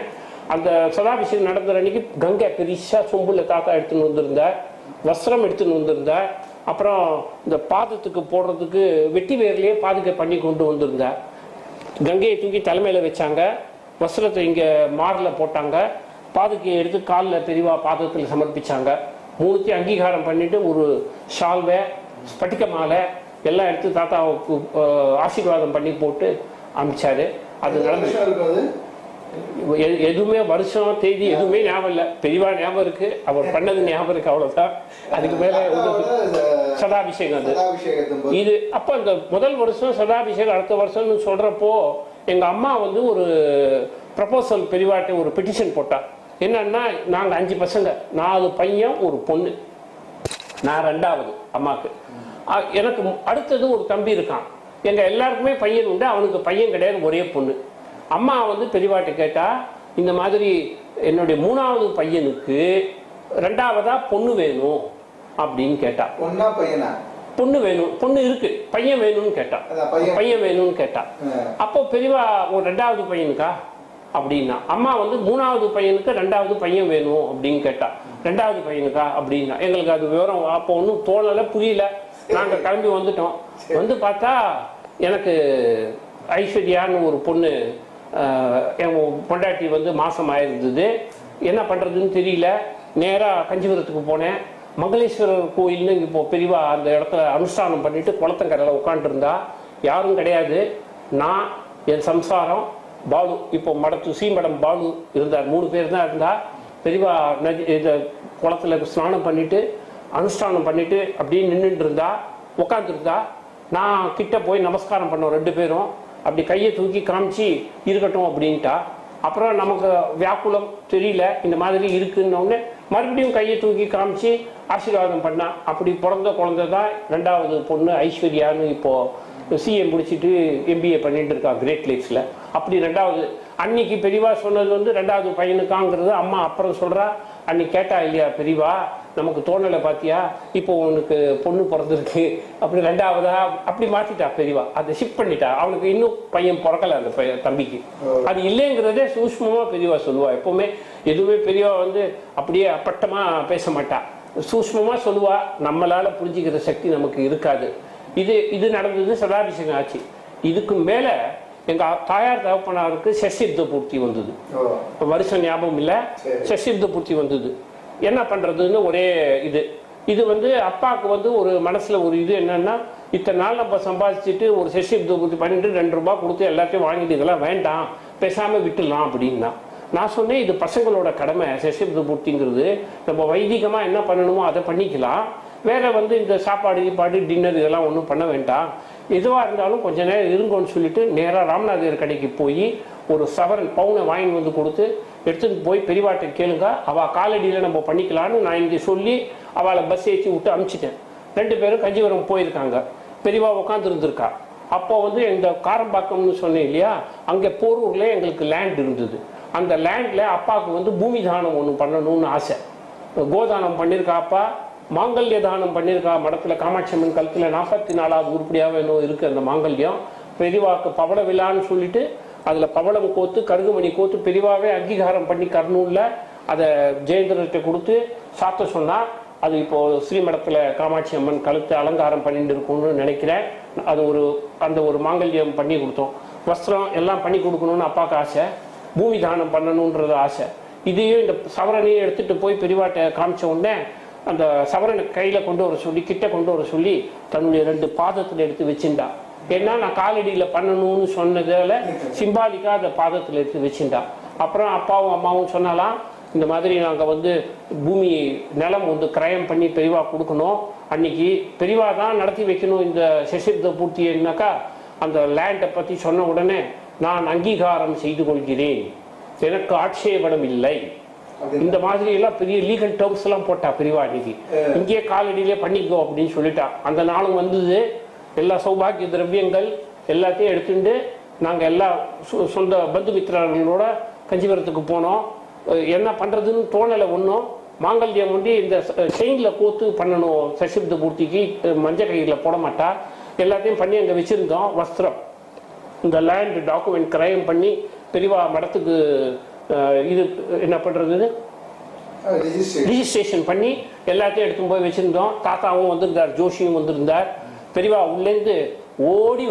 அந்த சதாபிஷேகம் நடந்த அன்னைக்கு கங்கை பெரிசா சொம்புல தாத்தா எடுத்துன்னு வந்திருந்தார். வஸ்திரம் எடுத்துன்னு வந்திருந்தார். அப்புறம் இந்த பாதத்துக்கு போடுறதுக்கு வெட்டி வேர்லயே பாதுகை பண்ணி கொண்டு வந்திருந்தார். கங்கையை தூக்கி தலைமையில வச்சாங்க. வஸ்திரத்தை இங்க மார்ல போட்டாங்க. பாதுகையை எடுத்து காலில் பெரியவா பாதத்தில் சமர்ப்பிச்சாங்க. மூணுத்தையும் அங்கீகாரம் பண்ணிட்டு ஒரு ஷால்வை ஸ்பட்டிக மாலை எல்லாம் எடுத்து தாத்தாவுக்கு ஆசீர்வாதம் பண்ணி போட்டு அனுப்பிச்சாரு. அது நடந்தது. எதுவுமே வருஷம் தேதி எதுவுமே ஞாபகம் இல்லை. பெரியவா ஞாபகம் இருக்கு, அவர் பண்ணது ஞாபகம் இருக்கு, அவ்வளவுதான். அதுக்கு மேல சதாபிஷேகம் அது இது. அப்ப இந்த முதல் வருஷம் சதாபிஷேகம் அடுத்த வருஷம்னு சொல்றப்போ எங்க அம்மா ஒரு ப்ரப்போசல் பெரியவாட்ட ஒரு பெட்டிஷன் போட்டா. என்னன்னா நாங்க 5 பசங்க, 4 பையன் ஒரு பொண்ணு. நான் ரெண்டாவது அம்மாக்கு. எனக்கு அடுத்தது ஒரு தம்பி இருக்கான். எங்க எல்லாருக்குமே பையன் உண்டு, அவனுக்கு பையன் கிடையாது, ஒரே பொண்ணு. அம்மா பெரியவாட்ட கேட்டா இந்த மாதிரி என்னுடைய 3வது பையனுக்கு 2வதா பொண்ணு வேணும் அப்படின்னு கேட்டா. பொண்ணு வேணும், பொண்ணு இருக்கு, பையன் வேணும்னு கேட்டா. பையன் வேணும்னு கேட்டா. அப்போ பெரியவா ஒரு 2வது பையனுக்கா அப்படின்னா. அம்மா 3வது பையனுக்கு 2வது பையன் வேணும் அப்படின்னு கேட்டா. 2வது பையனுக்கா அப்படின்னா. எங்களுக்கு அது விவரம் அப்போ ஒன்றும் தோணலை, புரியல. நாங்க கிளம்பி வந்துட்டோம். வந்து பார்த்தா எனக்கு ஐஸ்வர்யான்னு ஒரு பொண்ணு, என் பொண்டாட்டி மாசம் ஆயிருந்தது. என்ன பண்றதுன்னு தெரியல. நேரா கஞ்சிபுரத்துக்கு போனேன். மங்களேஸ்வரர் கோயில்னு இப்போ பெரியவா அந்த இடத்துல அனுஷ்டானம் பண்ணிட்டு குளத்தங்கரையில் உட்காந்துருந்தா. யாரும் கிடையாது. நான், என் சம்சாரம், பாலு. இப்போ சீமடம் பாலு இருந்தார். 3 பேர் தான் இருந்தா. பெரியவா இந்த குளத்துல ஸ்நானம் பண்ணிட்டு அனுஷ்டானம் பண்ணிட்டு அப்படியே நின்றுட்டு இருந்தா, உட்காந்துருந்தா. நான் கிட்ட போய் நமஸ்காரம் பண்ணோம் 2 பேரும். அப்படி கையை தூக்கி காமிச்சு இருக்கட்டும் அப்படின்ட்டா. அப்புறம் நமக்கு வியாக்குலம் தெரியல, இந்த மாதிரி இருக்குன்னு மறுபடியும் கையை தூக்கி காமிச்சு ஆசீர்வாதம் பண்ணா. அப்படி பிறந்த குழந்தை தான் 2வது பொண்ணு ஐஸ்வர்யான்னு. இப்போ சிஏ முடிச்சுட்டு MBA பண்ணிட்டு இருக்கா கிரேட் லேக்ஸ்ல. அப்படி 2வது அன்னைக்கு பெரியவா சொன்னது 2வது பையனுக்காங்கிறது அம்மா அப்புறம் சொல்றா. அன்னைக்கு கேட்டா இல்லையா பெரியவா, நமக்கு தோணலை பாத்தியா, இப்போ உனக்கு பொண்ணு பிறந்திருக்கு அப்படி 2வதா அப்படி மாத்திட்டா பெரியவா. அதை ஷிஃப்ட் பண்ணிட்டா. அவனுக்கு இன்னும் பையன் பிறக்கல அந்த தம்பிக்கு. அது இல்லைங்கிறதே சூஷ்மமா பெரியவா சொல்லுவா. எப்பவுமே எதுவுமே பெரியவா அப்படியே அப்பட்டமா பேச மாட்டா, சூஷ்மமா சொல்லுவா. நம்மளால புரிஞ்சுக்கிற சக்தி நமக்கு இருக்காது. இது நடந்தது. சதாபிஷேகம் ஆச்சு. இதுக்கு மேல எங்க தாயார் தகப்பனாருக்கு சசிப்த பூர்த்தி வந்தது. வருஷம் ஞாபகம் இல்லை, சசிப்த பூர்த்தி வந்தது. என்ன பண்றதுன்னு ஒரே இது அப்பாவுக்கு ஒரு மனசுல ஒரு இது என்னன்னா, இத்தனை நாள் நம்ம சம்பாதிச்சுட்டு ஒரு சசிப்த பூர்த்தி பண்ணிட்டு 2 ரூபாய் கொடுத்து எல்லாத்தையும் வாங்கிட்டு இதெல்லாம் வேண்டாம், பேசாம விட்டுலாம் அப்படின்னா. நான் சொன்னேன் இது பசங்களோட கடமை. சசிப்த பூர்த்திங்கிறது நம்ம வைதிகமா என்ன பண்ணணுமோ அதை பண்ணிக்கலாம். வேற இந்த சாப்பாடு டின்னர் இதெல்லாம் ஒன்றும் பண்ண வேண்டாம். எதுவாக இருந்தாலும் கொஞ்ச நேரம் இருங்கன்னு சொல்லிட்டு நேராக ராமநாதர் கடைக்கு போய் ஒரு சவரன் பவுனை வாங்கி கொடுத்து எடுத்துட்டு போய் பெரியவாட்டை கேளுங்க, அவள் காலடியில் நம்ம பண்ணிக்கலான்னு நான் இங்கே சொல்லி அவளை பஸ் ஏற்றி விட்டு அனுப்பிச்சிட்டேன். 2 பேரும் கஞ்சிபுரம் போயிருக்காங்க. பெரியவா உட்காந்துருந்துருக்கா. அப்போ வந்து இந்த காரம்பாக்கம்னு சொன்னேன் இல்லையா, அங்கே போரூர்ல எங்களுக்கு லேண்ட் இருந்தது. அந்த லேண்ட்ல அப்பாவுக்கு வந்து பூமி தானம் ஒன்று பண்ணணும்னு ஆசை. கோதானம் பண்ணியிருக்கா அப்பா, மாங்கல்ய தானம் பண்ணியிருக்கா மடத்துல காமாட்சி அம்மன் கழுத்துல 44வது உருப்படியாக இன்னும் இருக்கு அந்த மாங்கல்யம். பெரியவாக்கு பவள விழான்னு சொல்லிட்டு அதுல பவளம் கோத்து கருகுமணி கோத்து பெரியவாவே அங்கீகாரம் பண்ணி கர்னூல்ல அதை ஜெயேந்திரத்தை கொடுத்து சாத்த சொன்னா, அது இப்போ ஸ்ரீமடத்துல காமாட்சி அம்மன் கழுத்து அலங்காரம் பண்ணிட்டு இருக்கும்னு நினைக்கிறேன். அது அந்த ஒரு மாங்கல்யம் பண்ணி கொடுத்தோம். வஸ்திரம் எல்லாம் பண்ணி கொடுக்கணும்னு அப்பாவுக்கு ஆசை, பூமி தானம் பண்ணணுன்றது ஆசை. இதையும் இந்த சவரனையும் எடுத்துட்டு போய் பெரியவாட்டை காமிச்ச உடனே அந்த சவரனை கையில கொண்டு வர சொல்லி, கிட்ட கொண்டு வர சொல்லி தன்னுடைய 2 பாதத்துல எடுத்து வச்சுட்டா. ஏன்னா நான் காலடியில பண்ணணும்னு சொன்னதால சிம்பாலிக்கா அந்த பாதத்துல எடுத்து வச்சுட்டா. அப்புறம் அப்பாவும் அம்மாவும் சொன்னாலாம், இந்த மாதிரி நாங்கள் வந்து பூமி நிலம் வந்து கிரயம் பண்ணி பெரியவா கொடுக்கணும், அன்னைக்கு பெரியவா தான் நடத்தி வைக்கணும் இந்த சசிப்த பூர்த்தினாக்கா. அந்த லேண்டை பற்றி சொன்ன உடனே நான் அங்கீகாரம் செய்து கொள்கிறேன், எனக்கு ஆட்சேபணம் இல்லை, இந்த மாதிரி எல்லாம் பெரிய லீகல் டேர்ம்ஸ் எல்லாம் போட்டா பெரியவா. அன்னைக்கு இங்கேயே காலடியிலே பண்ணிக்கோ அப்படின்னு சொல்லிட்டா. அந்த நாளும் வந்தது. எல்லா சௌபாகிய திரவியங்கள் எல்லாத்தையும் எடுத்துட்டு நாங்கள் எல்லா சொந்த பந்து மித்திரர்களோட கஞ்சிபுரத்துக்கு போனோம். என்ன பண்றதுன்னு தோணலை ஒன்றும். மாங்கல்யம் வந்து இந்த செயின்ல கோத்து பண்ணணும் சசிப்த பூர்த்திக்கு, மஞ்சள் கையில போட மாட்டா. எல்லாத்தையும் பண்ணி அங்கே வச்சிருந்தோம். வஸ்திரம் இந்த லேண்ட் டாக்குமெண்ட் கிரயம் பண்ணி பெரியவா மடத்துக்கு இது என்ன பண்றது ரிஜிஸ்ட்ரேஷன் பண்ணி எல்லாத்தையும் எடுத்து போய் வச்சிருந்தோம். தாத்தாவும் வந்திருந்தார், ஜோஷியும் வந்திருந்தார். பெரியவா உள்ளேருந்து ஓடி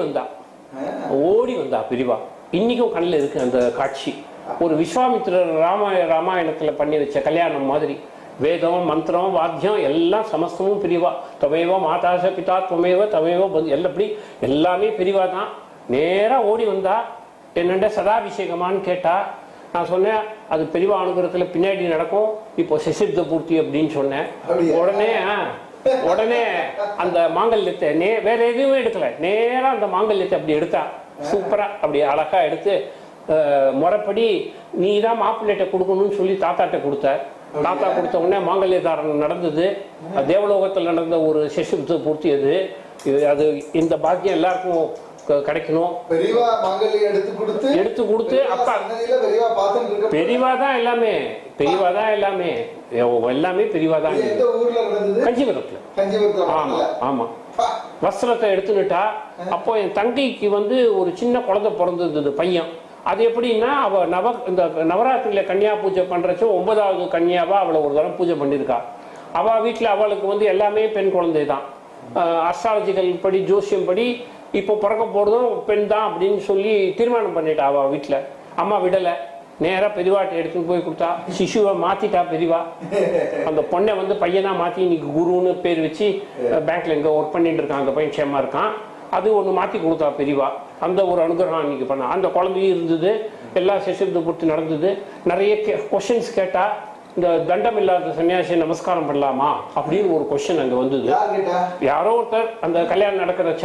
வந்தா பெரியவா. இன்னைக்கும் கண்ணில் இருக்கு அந்த காட்சி. ஒரு விஸ்வாமித்திரர் ராமாயணத்துல பண்ணி வச்ச கல்யாணம் மாதிரி வேதம் மந்திரம் வாத்தியம் எல்லாம் சமஸ்தமும் பெரியவா. தமேவ மாதாச பிதா துவமேவ தமேவ எல்லாப்படி எல்லாமே பெரியவா தான். நேரா ஓடி வந்தா. என்னண்ட சதாபிஷேகமானு கேட்டா. நான் சொன்னேன் அது பெரியவா அனுகிரகத்துல பின்னாடி நடக்கும், இப்போ சசிப்த பூர்த்தி அப்படின்னு சொன்னேன். உடனே அந்த மாங்கல்யத்தை வேற எதுவுமே எடுக்கல, நேரா அந்த மாங்கல்யத்தை அப்படி எடுத்தா. சூப்பரா அப்படி அழகா எடுத்து முறைப்படி நீ தான் மாப்பிள்ளைகிட்ட கொடுக்கணும்னு சொல்லி தாத்தாட்ட கொடுத்தார். தாத்தா கொடுத்த உடனே மாங்கல்ய தாரணம் நடந்தது. தேவலோகத்தில் நடந்த ஒரு சசிப்த பூர்த்தி அது. அது இந்த பாக்கியம் எல்லாருக்கும் கிடைக்கணும். எடுத்து கொடுத்து அப்பா பெரியவா தான் எல்லாமே, பெரியவா தான் எல்லாமே, எல்லாமே பெரியவா தான். கஞ்சிபுரத்துல. ஆமா ஆமா. வஸ்திரத்தை எடுத்துட்டா. அப்போ என் தங்கைக்கு வந்து ஒரு சின்ன குழந்தை பிறந்திருந்தது, பையன். அது எப்படின்னா அவ இந்த நவராத்திரியில கன்னியா பூஜை பண்றச்சோ 9வது கன்னியாவா அவளை ஒரு தரம் பூஜை பண்ணிருக்கா. அவ வீட்டுல அவளுக்கு வந்து எல்லாமே பெண் குழந்தை தான். அஸ்ட்ராலஜிக்கல் படி ஜோசியம் படி இப்போ பிறக்க போறதும் பெண் தான் அப்படின்னு சொல்லி தீர்மானம் பண்ணிட்டா. அவ வீட்டுல அம்மா விடல, நேரா பெரியவாட்டை எடுத்துன்னு போய் கொடுத்தா. சிசுவை மாத்திட்டா பெரியவா. அந்த பொண்ணை வந்து பையனா மாத்தி இன்னைக்கு குருன்னு பேர் வச்சு பேங்க்ல எங்க ஒர்க் பண்ணிட்டு இருக்கான். அந்த பையன் க்ஷேமா இருக்கான். அது ஒன்று மாற்றி கொடுத்தா பெரியவா. அந்த ஒரு அனுகிரகம் இன்னைக்கு பண்ண. அந்த குழந்தையும் இருந்தது. எல்லா சசிப்த பூர்த்தி நடந்தது. நிறைய கொஸ்டின்ஸ் கேட்டா. இந்த தண்டம் இல்லாத சன்னியாசியை நமஸ்காரம் பண்ணலாமா அப்படின்னு ஒரு கொஸ்டின் அங்கே வந்தது. யாரோ ஒருத்தர் அந்த கல்யாணம் நடக்கிறச்ச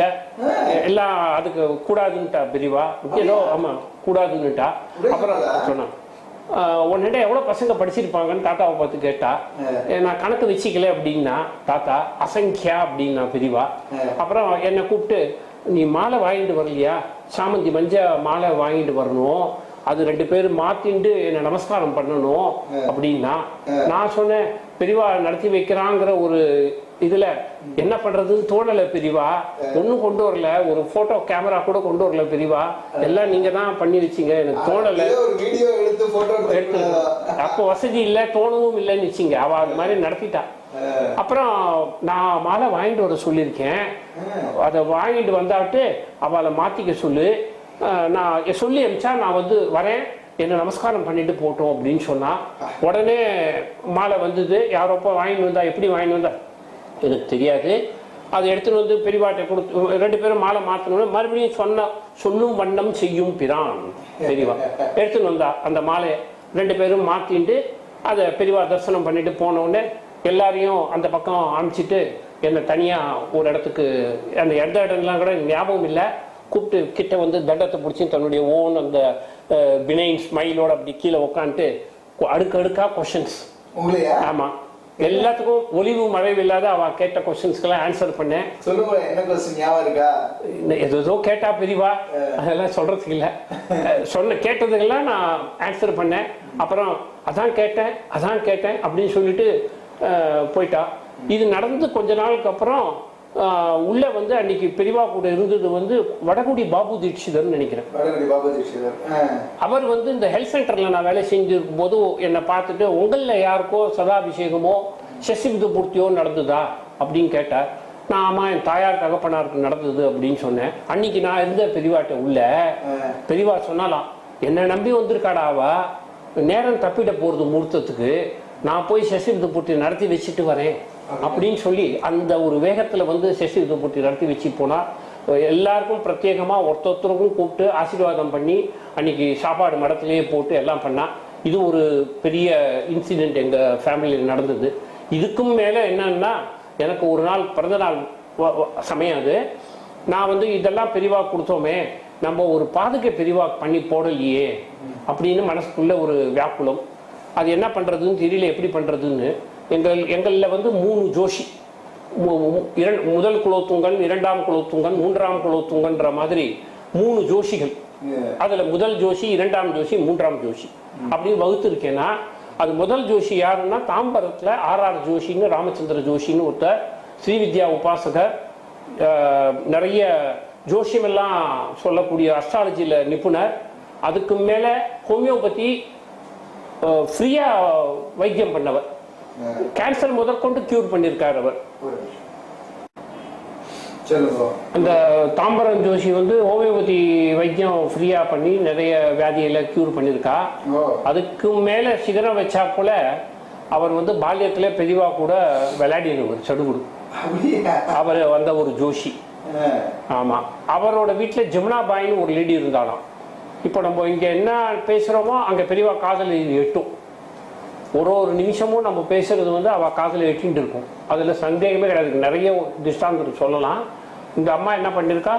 எல்லாம் அதுக்கு கூடாதுன்னுட்டா பெரியவா. ஏதோ ஆமா கூடாதுன்னுட்டா. அப்புறம் சொன்னான், உன்னிட எவ்வளவு பசங்க படிச்சிருப்பாங்கன்னு தாத்தாவை பார்த்து கேட்டா. நான் கணக்கு வச்சுக்கல அப்படின்னா தாத்தா அசங்கியா அப்படின்னா பெரியவா. அப்புறம் என்னை கூப்பிட்டு நீ மாலை வாங்கிட்டு வரலையா, சாமந்தி மஞ்ச மாலை வாங்கிட்டு வரணும், அது 2 பேரும் மாத்திண்டு என்ன நமஸ்காரம் பண்ணணும் அப்படின்னா. நான் சொன்னேன் பெரியவா நடத்தி வைக்கிறாங்கிற ஒரு இதுல என்ன பண்றதுன்னு தோணல பெரியவா. ஒன்னும் கொண்டு வரல, ஒரு போட்டோ கேமரா கூட கொண்டு வரல பெரியவா. எல்லாம் நீங்க தான் பண்ணி வச்சீங்க, எனக்கு தோணல. எடுத்து அப்போ வசதி இல்லை, தோணவும் இல்லைன்னு வச்சிங்க. அவ அது மாதிரி நடத்திட்டா. அப்புறம் நான் மாலை வாங்கிட்டு வர சொல்லியிருக்கேன், அதை வாங்கிட்டு வந்தாட்டு அவளை மாத்திக்க சொல்லு, நான் சொல்லி அனுப்பிச்சா நான் வந்து வரேன், என்ன நமஸ்காரம் பண்ணிட்டு போட்டோம் அப்படின்னு சொன்னா. உடனே மாலை வந்தது. யாரோப்போ வாங்கிட்டு வந்தா, எப்படி வாங்கிட்டு வந்தா எனக்கு தெரியாது. அதை எடுத்துன்னு வந்து பெரியவாட்டை கொடுத்து 2 பேரும் மாலை மாற்றணும். மறுபடியும் சொல்லும் வண்ணம் செய்யும் பிரான் பெரியவா எடுத்துன்னு வந்தா. அந்த மாலையை 2 பேரும் மாத்திட்டு அதை பெரியவா தரிசனம் பண்ணிட்டு போனோடனே எல்லாரையும் அந்த பக்கம் அனுப்பிச்சிட்டு என்னை தனியா ஒரு இடத்துக்கு, அந்த இடம்லாம் கூட ஞாபகம் இல்லை, கூப்பிட்டு கிட்ட வந்து தண்டத்தை பிடிச்சி தன்னுடைய ஓன் அந்த பினைன் ஸ்மைலோட அப்படி கீழே உட்காந்துட்டு அடுக்கடுக்கா கொஷின்ஸ். ஆமா எல்லாத்துக்கும் ஒளிவு மறைவு இல்லாத அவ கேட்ட கொஸ்டின்ஸ்க்கெல்லாம் ஆன்சர் பண்ணேன். சொல்லுங்க, என்ன கொஸ்டின் ஞாபகம் இருக்கா? ஏதோ கேட்டா பிரிவா, அதெல்லாம் சொல்றதுக்கு இல்லை. கேட்டதுக்கெல்லாம் நான் ஆன்சர் பண்ணேன். அப்புறம் அதான் கேட்டேன் அப்படின்னு சொல்லிட்டு போயிட்டா. இது நடந்து கொஞ்ச நாளுக்கு அப்புறம் உள்ள வந்து அன்னைக்கு பெரியவா கூட இருந்தது வந்து வடகுடி பாபு தீட்சிதர்னு நினைக்கிறேன். அவர் வந்து இந்த ஹெல்த் சென்டர்ல நான் வேலை செஞ்சிருக்கும் போது என்னை பார்த்துட்டு, உங்களில் யாருக்கோ சதாபிஷேகமோ சசிபுத பூர்த்தியோ நடந்ததா அப்படின்னு கேட்டார். நான் ஆமா, என் தாயார் தகப்பனாருக்கு நடந்தது அப்படின்னு சொன்னேன். அன்னைக்கு நான் இருந்த பெரியவாட்ட உள்ள பெரியவா சொன்னாலாம், என்னை நம்பி வந்திருக்காடாவா, நேரம் தப்பிட போறது முகூர்த்தத்துக்கு, நான் போய் சசிபுத பூர்த்தி நடத்தி வச்சுட்டு வரேன் அப்படின்னு சொல்லி அந்த ஒரு வேகத்துல வந்து சசிபுத பூர்த்தி நடத்தி வச்சு போனா, எல்லாருக்கும் பிரத்யேகமா ஒருத்தருக்கும் கூப்பிட்டு ஆசீர்வாதம் பண்ணி அன்னைக்கு சாப்பாடு மடத்திலேயே போட்டு எல்லாம் பண்ணா. இது ஒரு பெரிய இன்சிடென்ட் எங்க ஃபேமிலியில் நடந்தது. இதுக்கும் மேல என்னன்னா, எனக்கு ஒரு நாள் பிறந்த நாள் சமயம் அது. நான் வந்து இதெல்லாம் பெரிவா கொடுத்தோமே, நம்ம ஒரு பாதுகை பெரிவா பண்ணி போடலையே அப்படின்னு மனசுக்குள்ள ஒரு வியாக்குலம். அது என்ன பண்றதுன்னு தெரியல, எப்படி பண்றதுன்னு. எங்களில் வந்து 3 ஜோஷி, முதல் குலோத்துங்கன், 2ஆம் குலோத்துங்கன், 3ஆம் குலோத்துங்கன்ற மாதிரி 3 ஜோஷிகள். அதுல முதல் ஜோஷி, 2ஆம் ஜோஷி, 3ஆம் ஜோஷி அப்படின்னு வகுத்திருக்கேன்னா, அது முதல் ஜோஷி யாருன்னா தாம்பரத்துல ஆர்ஆர் ஜோஷின்னு ராமச்சந்திர ஜோஷின்னு ஒருத்தர் ஸ்ரீவித்யா உபாசகர், நிறைய ஜோஷியமெல்லாம் சொல்லக்கூடிய அஸ்ட்ராலஜியில நிபுணர். அதுக்கு மேல ஹோமியோபதி ஃப்ரீயா வைத்தியம் பண்ணவர், கேன்சர் முதற்கொண்டு கியூர் பண்ணியிருக்கார் அவர். இந்த தாம்பரம் ஜோஷி வந்து ஹோமியோபதி வைத்தியம் ஃப்ரீயா பண்ணி நிறைய வியாதிகளை கியூர் பண்ணியிருக்கா. அதுக்கு மேல சிகரம் வச்சா போல அவர் வந்து பால்யத்துல பெரியவா கூட விளையாடினவர் சடுகுடு. அவர் வந்த ஒரு ஜோஷி. ஆமா, அவரோட வீட்டுல ஜமுனாபாயின்னு ஒரு லேடி இருந்தாலும். இப்போ நம்ம இங்க என்ன பேசுறோமோ அங்க பெரியவா காதல் எட்டும். ஒரு நிமிஷமும் நம்ம பேசுறது வந்து அவ காதல எட்டின்னு இருக்கும். அதுல சந்தேகமே கிடையாது. நிறைய திஷ்டாந்தம் சொல்லலாம். இந்த அம்மா என்ன பண்ணிருக்கா,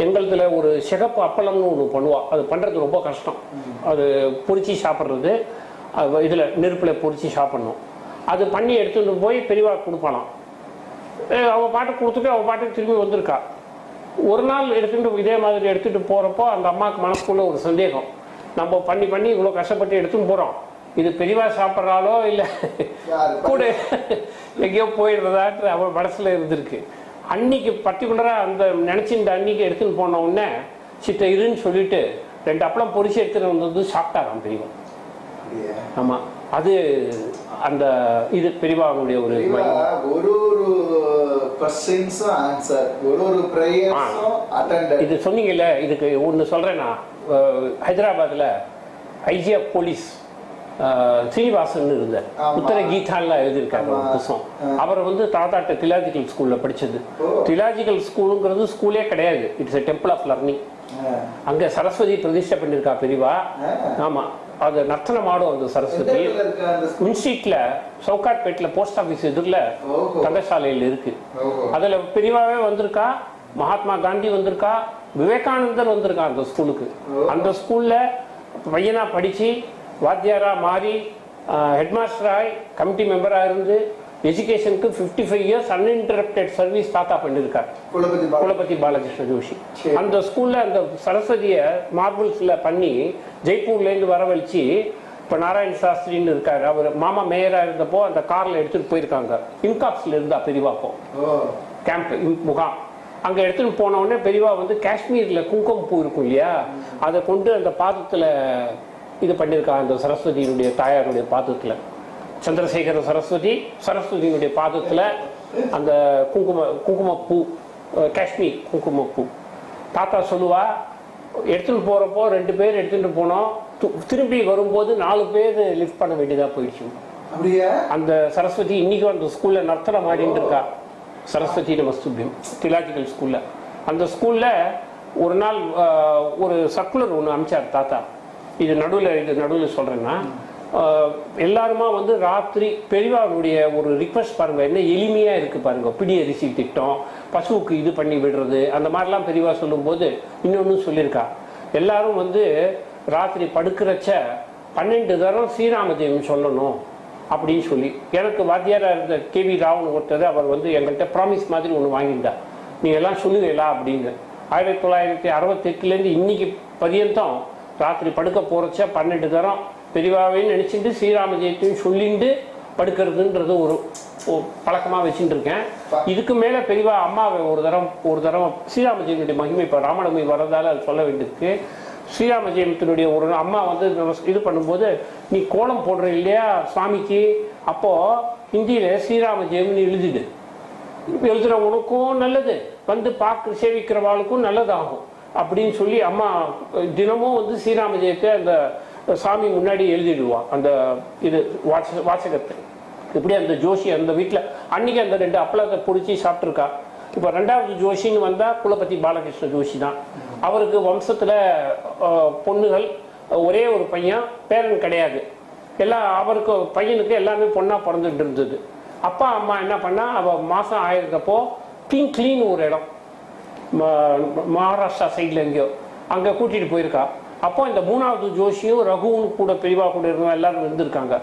எங்களதுல ஒரு சிகப்பு அப்பளம்னு ஒன்று பண்ணுவா. அது பண்றது ரொம்ப கஷ்டம். அது பொரிச்சு சாப்பிட்றது, இதுல நெருப்புல பொரிச்சு சாப்பிடணும். அது பண்ணி எடுத்துட்டு போய் பெரியவா கொடுப்பானாம். அவ பாட்டு கொடுத்துட்டு அவ பாட்டுக்கு திரும்பி வந்திருக்கா. ஒரு நாள் எடுத்துட்டு இதே மாதிரி எடுத்துட்டு போறப்போ அந்த அம்மாவுக்கு மனசுக்குள்ள ஒரு சந்தேகம், நம்ம பண்ணி இவ்வளவு கஷ்டப்பட்டு எடுத்துன்னு போறோம், இது பெரியவா சாப்பிட்றாலோ இல்லை கூட எங்கேயோ போயிடுறதாட்டு அவள் மனசுல இருந்திருக்கு. அன்னைக்கு பர்டிகுலரா அந்த நினைச்சிருந்த அன்னைக்கு எடுத்துன்னு போன உடனே சித்த இருன்னு சொல்லிட்டு 2 அப்பளம் பொரிச்சு எடுத்துட்டு வந்தது சாப்பிட்டாராம் பெரியவா. ஆமா, அது அந்த இது பெரியவாவுடைய ஒரு இது சொன்னீங்கல்ல. இதுக்கு ஒன்று சொல்றேன்னா, ஹைதராபாத்ல ஐஜி ஆஃப் போலீஸ் ஸ்ரீனிவாசன் இருந்தார். உத்தர கீதான்ல எழுதியிருக்காரு ஒரு புத்தகம். அவரை வந்து தாத்தாட்ட திலாஜிக்கல் ஸ்கூல்ல படிச்சது. திலாஜிக்கல் ஸ்கூலுங்கிறது ஸ்கூலே கிடையாது, it's a temple of learning. அங்க சரஸ்வதி பிரதிஷ்டை பண்ணிருக்கா பெரியவா. ஆமா, அது நர்த்தனம் ஆடும் அந்த சரஸ்வதி. மின்ஸ்ட்ரீட்ல சவுகாட்பேட்ல போஸ்ட் ஆபீஸ் எதிரில தங்கசாலையில் இருக்கு. அதுல பெரியவாவே வந்திருக்கா, மகாத்மா காந்தி வந்திருக்கா, விவேகானந்தர் வந்திருக்கா அந்த ஸ்கூலுக்கு. அந்த ஸ்கூல்ல பையனா படிச்சு வாத்தியாரா மாறி ஹெட்மாஸ்டராய் கமிட்டி மெம்பரா இருந்து எஜுகேஷனுக்கு 55 இயர்ஸ் அன்இன்டரப்டட் சர்வீஸ் தாத்தா பண்ணிருக்கார் குலபதி பாலகிருஷ்ண ஜோஷி. அந்த ஸ்கூல்ல அந்த சரஸ்வதிய மார்பிள்ஸ்ல பண்ணி ஜெய்ப்பூர்ல இருந்து வரவழைச்சு, இப்ப நாராயண சாஸ்திரின்னு இருக்காரு, அவர் மாமா மேயரா இருந்தப்போ அந்த கார்ல எடுத்துட்டு போயிருக்காங்க. இன்காப்ஸ்ல இருந்தா பெரியவாப்போ கேம்ப் முகாம். அங்க எடுத்துட்டு போன உடனே பெரியவா வந்து காஷ்மீர்ல குங்குமம் பூ இருக்கும் இல்லையா, அதை கொண்டு அந்த பாதத்துல இது பண்ணியிருக்கா. அந்த சரஸ்வதியினுடைய தாயாருடைய பாதத்துல, சந்திரசேகர சரஸ்வதியினுடைய பாதத்துல அந்த குங்குமப்பூ, காஷ்மீர் குங்குமப்பூ. தாத்தா சொல்லுவா, எடுத்துட்டு போறப்போ 2 பேர் எடுத்துட்டு போனோம், திரும்பி வரும்போது 4 பேர் லிஃப்ட் பண்ண வேண்டியதா போயிடுச்சு. அந்த சரஸ்வதி இன்னைக்கும் அந்த ஸ்கூல்ல நர்த்தனம் ஆடிட்டு இருக்கா. சரஸ்வதி நமஸ்துபியம் திலாஜிக்கல் ஸ்கூல்ல. அந்த ஸ்கூல்ல ஒரு நாள் ஒரு சர்க்குலர் ஒன்று அனுப்பிச்சார் தாத்தா. இது நடுவில் சொல்றேன்னா, எல்லாருமா வந்து ராத்திரி பெரியவாவுடைய ஒரு ரிக்வெஸ்ட் பாருங்க, என்ன எளிமையா இருக்கு பாருங்க. பிடி அரிசி திட்டம், பசுவுக்கு இது பண்ணி விடுறது, அந்த மாதிரிலாம் பெரியவா சொல்லும் போது இன்னொன்னு சொல்லியிருக்கா. எல்லாரும் வந்து ராத்திரி படுக்கிறச்ச 12 தரம் ஸ்ரீராமஜெயம் சொல்லணும் அப்படின்னு சொல்லி. எனக்கு வாத்தியாராக இருந்த கேவி ராவ்னு ஒருத்தர், அவர் வந்து எங்கள்கிட்ட ப்ராமிஸ் மாதிரி ஒன்று வாங்கியிருந்தார், நீங்கள் எல்லாம் சொல்லுவீங்களா அப்படின்னு. 1968 இன்னைக்கு பரியந்தம் ராத்திரி படுக்க போகிறச்ச 12 தரம் பெரியவாவே நினச்சிட்டு ஸ்ரீராம ஜெயத்தையும் சொல்லிட்டு படுக்கிறதுன்றது ஒரு பழக்கமாக வச்சுட்டு இருக்கேன். இதுக்கு மேலே பெரியவா அம்மாவை ஒரு தரம் ஸ்ரீராம ஜெயத்தினுடைய மகிமை, இப்போ ராமநவமி வர்றதால அது சொல்ல வேண்டியிருக்கு. ஸ்ரீராம ஜெயத்தினுடைய ஒரு அம்மா வந்து இது பண்ணும்போது, நீ கோலம் போடுற இல்லையா சுவாமிக்கு, அப்போது ஹிந்தியில் ஸ்ரீராம ஜெயம்னு எழுதிடு, எழுதுறவனுக்கும் நல்லது, வந்து பார்க்க சேவிக்கிறவாளுக்கும் நல்லதாகும் அப்படின்னு சொல்லி அம்மா தினமும் வந்து ஸ்ரீராம ஜெயத்தை அந்த சாமி முன்னாடி எழுதிடுவான் அந்த இது வாசகத்தை. இப்படி அந்த ஜோஷி அந்த வீட்டில் அன்னைக்கு அந்த 2 அப்பளத்தை பிடிச்சி சாப்பிட்ருக்கா. இப்போ 2வது ஜோஷின்னு வந்தால் குலபதி பாலகிருஷ்ண ஜோஷி தான். அவருக்கு வம்சத்தில் பொண்ணுகள் ஒரே ஒரு பையன், பேரன் கிடையாது. அவருக்கு பையனுக்கு எல்லாமே பொண்ணாக பிறந்துட்டு இருந்தது. அப்பா அம்மா என்ன பண்ணா, அவள் மாதம் ஆயிருக்கப்போ கிளீன் ஒரு இடம் மகாராஷ்டிரா சைடில் எங்கேயோ அங்கே கூட்டிகிட்டு போயிருக்கா. அப்போ இந்த 3வது ஜோஷியும் ரகுவும் கூட பெரியவா கூட இருந்தவங்க எல்லாரும் இருந்திருக்காங்க.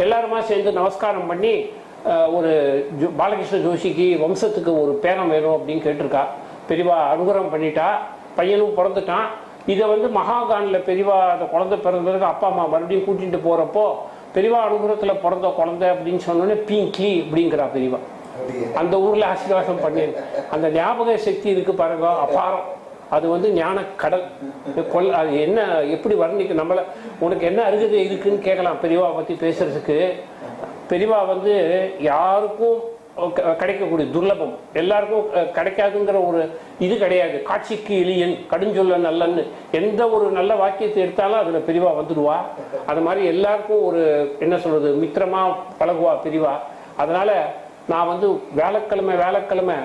எல்லாருமா சேர்ந்து நமஸ்காரம் பண்ணி ஒரு பாலகிருஷ்ண ஜோஷிக்கு வம்சத்துக்கு ஒரு பேரம் வேணும் அப்படின்னு கேட்டிருக்கா. பெரியவா அனுகிரகம் பண்ணிட்டா, பையனும் பிறந்துட்டான். இதை வந்து மகாகானில் பெரியவா அந்த குழந்தை பிறந்ததுக்கு அப்பா அம்மா மறுபடியும் கூட்டிகிட்டு போகிறப்போ, பெரியவா அனுகிரகத்தில் பிறந்த குழந்தை அப்படின்னு சொன்னோன்னே பீங்க்லி அப்படிங்கிறா பெரியவா. அந்த ஊரில் ஆசீர்வாதம் பண்ணி அந்த ஞாபக சக்தி இருக்கு பாருங்க, அபாரம். அது வந்து ஞான கடல். அது என்ன எப்படி வர்ணிக்க, நம்மள உனக்கு என்ன அருகதை இருக்குன்னு கேட்கலாம் பெரியவா பற்றி பேசுறதுக்கு. பெரியவா வந்து யாருக்கும் கிடைக்கக்கூடிய துர்லபம், எல்லாருக்கும் கிடைக்காதுங்கிற ஒரு இது கிடையாது. காட்சிக்கு எளியன் கடுஞ்சொல்ல நல்லன்னு எந்த ஒரு நல்ல வாக்கியத்தை எடுத்தாலும் அதில் பெரியவா வந்துடுவா. அது மாதிரி எல்லாருக்கும் ஒரு என்ன சொல்றது மித்திரமா பழகுவா பெரியவா. அதனால நான் வந்து வேலைக்கிழமை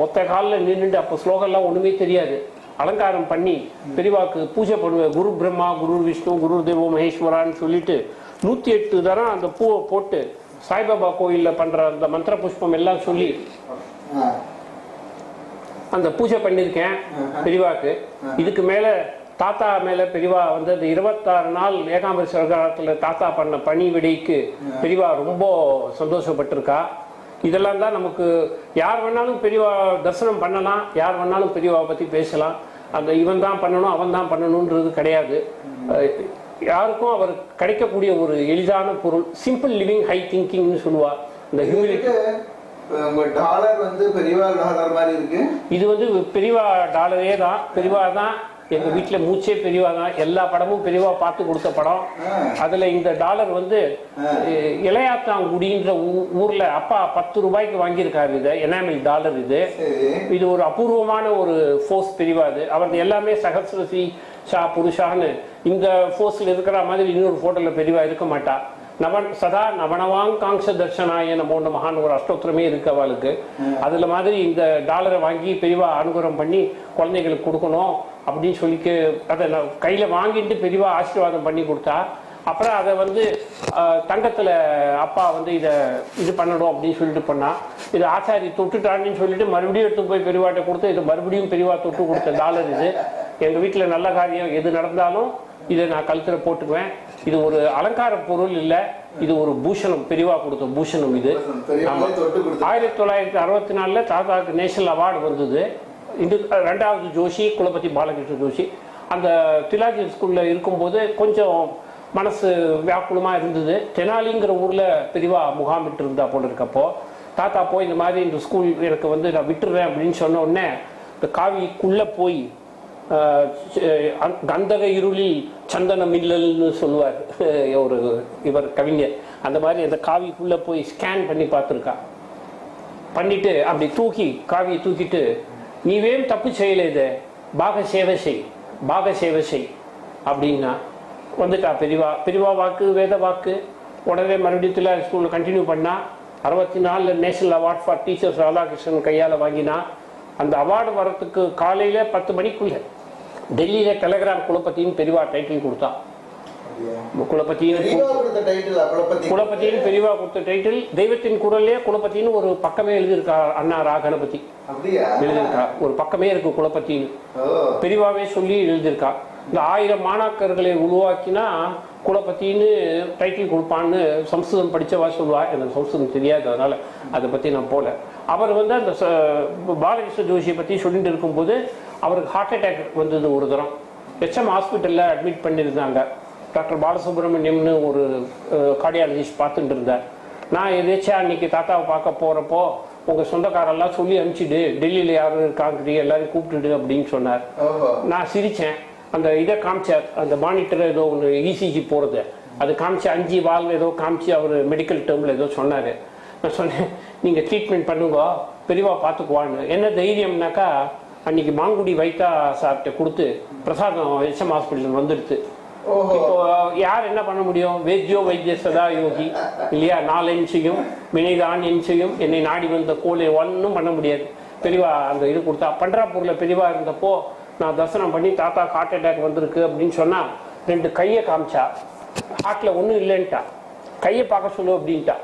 ஒத்த காலில் நின்றுட்டு, அப்போ ஸ்லோகம்லாம் ஒன்றுமே தெரியாது, அலங்காரம் பண்ணி பெரியவாக்கு பூஜை பண்ணுவேன். குரு பிரம்மா, குரு விஷ்ணு, குரு தேவோ மகேஸ்வரான்னு சொல்லிட்டு 108 தரம் அந்த பூவை போட்டு சாய்பாபா கோயிலில் பண்ணுற அந்த மந்திர புஷ்பம் எல்லாம் சொல்லி அந்த பூஜை பண்ணியிருக்கேன் பெரியவாக்கு. இதுக்கு மேலே தாத்தா மேலே பெரியவா வந்து அந்த 26 நாள் ஏகாம்பரி சரகாரத்தில் தாத்தா பண்ண பணி விடைக்கு பெரியவா ரொம்ப சந்தோஷப்பட்டிருக்கா. இதெல்லாம் தான் நமக்கு யார் வேணாலும் பெரியவா தரிசனம் பண்ணலாம், யார் வேணாலும் பெரியவாவை பற்றி பேசலாம். அந்த இவன் தான் பண்ணணும் அவன் தான் பண்ணணுன்றது கிடையாது. யாருக்கும் அவர் கிடைக்கக்கூடிய ஒரு எளிதான பொருள், சிம்பிள் லிவிங் ஹை திங்கிங்னு சொல்லுவா. இந்த ஹியூமிலிட்டி. டாலர் வந்து பெரியவா டாலர் மாதிரி இருக்கு. இது வந்து பெரியவா டாலரே தான். பெரியவா தான் எங்க வீட்டுல மூச்சே பெரியவா தான். எல்லா படமும் பெரியவா பார்த்து கொடுத்த படம். அதுல இந்த டாலர் வந்து இளையாத்தாங்குடின்ற ஊர்ல அப்பா 10 ரூபாய்க்கு வாங்கியிருக்காரு. இது எனாமல் டாலர். இது ஒரு அபூர்வமான ஒரு ஃபோர்ஸ் பெரியவா. அது அவர் எல்லாமே சகஸ்ரசி ஷா புருஷான்னு இந்த ஃபோர்ஸ்ல இருக்கிற மாதிரி இன்னொரு போட்டோல பெரியவா இருக்க மாட்டா. சதா நவனவாங்காங்ஷ தர்ஷனாய நமோன்னு மகான் ஒரு அஷ்டோத்திரமே இருக்கு அவளுக்கு. அதுல மாதிரி இந்த டாலரை வாங்கி பெரியவா அனுகிரகம் பண்ணி குழந்தைகளுக்கு கொடுக்கணும் அப்படின்னு சொல்லி அதை கையில வாங்கிட்டு பெரியவா ஆசீர்வாதம் பண்ணி கொடுத்தா. அப்புறம் அதை வந்து தங்கத்துல அப்பா வந்து இது பண்ணணும் அப்படின்னு சொல்லிட்டு பண்ணா. இது ஆச்சாரி தொட்டுட்டான்னு சொல்லிட்டு மறுபடியும் எடுத்து போய் பெரியவாட்ட கொடுத்து இது மறுபடியும் பெரியவா தொட்டு கொடுத்த டாலர். இது எங்க வீட்டுல நல்ல காரியம் எது நடந்தாலும் இதை நான் கழுத்துல போட்டுக்குவேன். இது ஒரு அலங்கார பொருள் இல்லை, இது ஒரு பூஷணம், பெரியவா கொடுத்த பூஷணம். இது 1964 தாத்தாவுக்கு நேஷனல் அவார்டு வந்தது. இது 2வது ஜோஷி குலபதி பாலகிருஷ்ண ஜோஷி. அந்த திலாஜி ஸ்கூல்ல இருக்கும்போது கொஞ்சம் மனசு வியாக்குலமா இருந்தது. தெனாலிங்கிற ஊர்ல பெரியவா முகாமிட்டு இருந்தா போல இருக்கப்போ தாத்தா போய் இந்த மாதிரி இந்த ஸ்கூல் எனக்கு வந்து நான் விட்டுறேன் அப்படின்னு சொன்ன உடனே இந்த காவிக்குள்ள போய் கந்தக இருளில் சந்தன மில்லல்னு சொல்லுவார் ஒரு இவர் கவிஞர். அந்த மாதிரி அந்த காவிக்குள்ள போய் ஸ்கேன் பண்ணி பார்த்துருக்கா. பண்ணிட்டு அப்படி காவியை தூக்கிட்டு நீவேம் தப்பு செய்யல, இது பாக சேவை செய் அப்படின்னா வந்துட்டா பெரியவா வாக்கு வேத வாக்கு. உடனே மறுபடியும் ஸ்கூலில் கண்டினியூ பண்ணா. 64 national award for teachers Radhakrishnan கையால் வாங்கினா. அந்த அவார்டு வரத்துக்கு காலையில 10 மணிக்குள்ள டெல்லியில டெலிகிராம் குலபத்தின்னு பெரியவா டைட்டில் கொடுத்தா. குலபத்தின்னு பெரியவா கொடுத்த டைட்டில். தெய்வத்தின் குரல்லே குலபத்தின்னு ஒரு பக்கமே எழுதியிருக்கா. அண்ணா ராகணபதி எழுதியிருக்கா. ஒரு பக்கமே இருக்கு குலபத்தின்னு பெரியவாவே சொல்லி எழுதியிருக்கா. இந்த 1000 மாணாக்கர்களை உருவாக்கினா குலபத்தின்னு டைட்டில் கொடுப்பான்னு சம்ஸ்கிருதம் படித்தவா சொல்லுவா. எனக்கு சம்ஸ்கிருதம் தெரியாது, அதனால் அதை பற்றி நான் போகல. அவர் வந்து அந்த பாலகிருஷ்ண ஜோஷியை பற்றி சொல்லிட்டு இருக்கும்போது அவருக்கு ஹார்ட் அட்டாக் வந்தது ஒரு தரம். HM ஹாஸ்பிட்டலில் அட்மிட் பண்ணியிருந்தாங்க. டாக்டர் பாலசுப்ரமணியம்னு ஒரு கார்டியாலஜிஸ்ட் பார்த்துட்டு இருந்தார். நான் எதாச்சும் அன்னைக்கு தாத்தாவை பார்க்க போகிறப்போ உங்கள் சொந்தக்காரெல்லாம் சொல்லி அனுப்பிச்சிடு, டெல்லியில் யாரும் இருக்காங்க எல்லாரையும் கூப்பிட்டுடு அப்படின்னு சொன்னார். நான் சிரித்தேன். அந்த இதை காமிச்சார், அந்த மானிட்டர் ஏதோ ஒன்று ECG போகிறது, அது காமிச்சு 5 வால்வு ஏதோ காமிச்சு அவர் மெடிக்கல் டேர்மில் ஏதோ சொன்னார். நான் சொன்னேன், நீங்கள் ட்ரீட்மெண்ட் பண்ணுங்க, பெரியவா பார்த்துக்குவான்னு. என்ன தைரியம்னாக்கா அன்னைக்கு மாங்குடி வைத்தா சார்கிட்ட கொடுத்து பிரசாதம் HM ஹாஸ்பிட்டல் வந்துடுது. இப்போ யார் என்ன பண்ண முடியும்? வேத்யோ வைத்திய சதா யோகி இல்லையா? 4 இன்ச்சையும் வினைதான் இன்ச்சையும் என்னை நாடி வந்த கோலை ஒன்றும் பண்ண முடியாது. பெரியவா அந்த இது கொடுத்தா. பண்ட்ராப்பூரில் பெரியவா இருந்தப்போ நான் தரிசனம் பண்ணி தாத்தா ஹார்ட் அட்டாக் வந்திருக்கு அப்படின்னு சொன்னால் 2 கையை காமிச்சா, ஹார்ட்டில் ஒன்றும் இல்லைன்ட்டா, கையை பார்க்க சொல்லு அப்படின்ட்டா.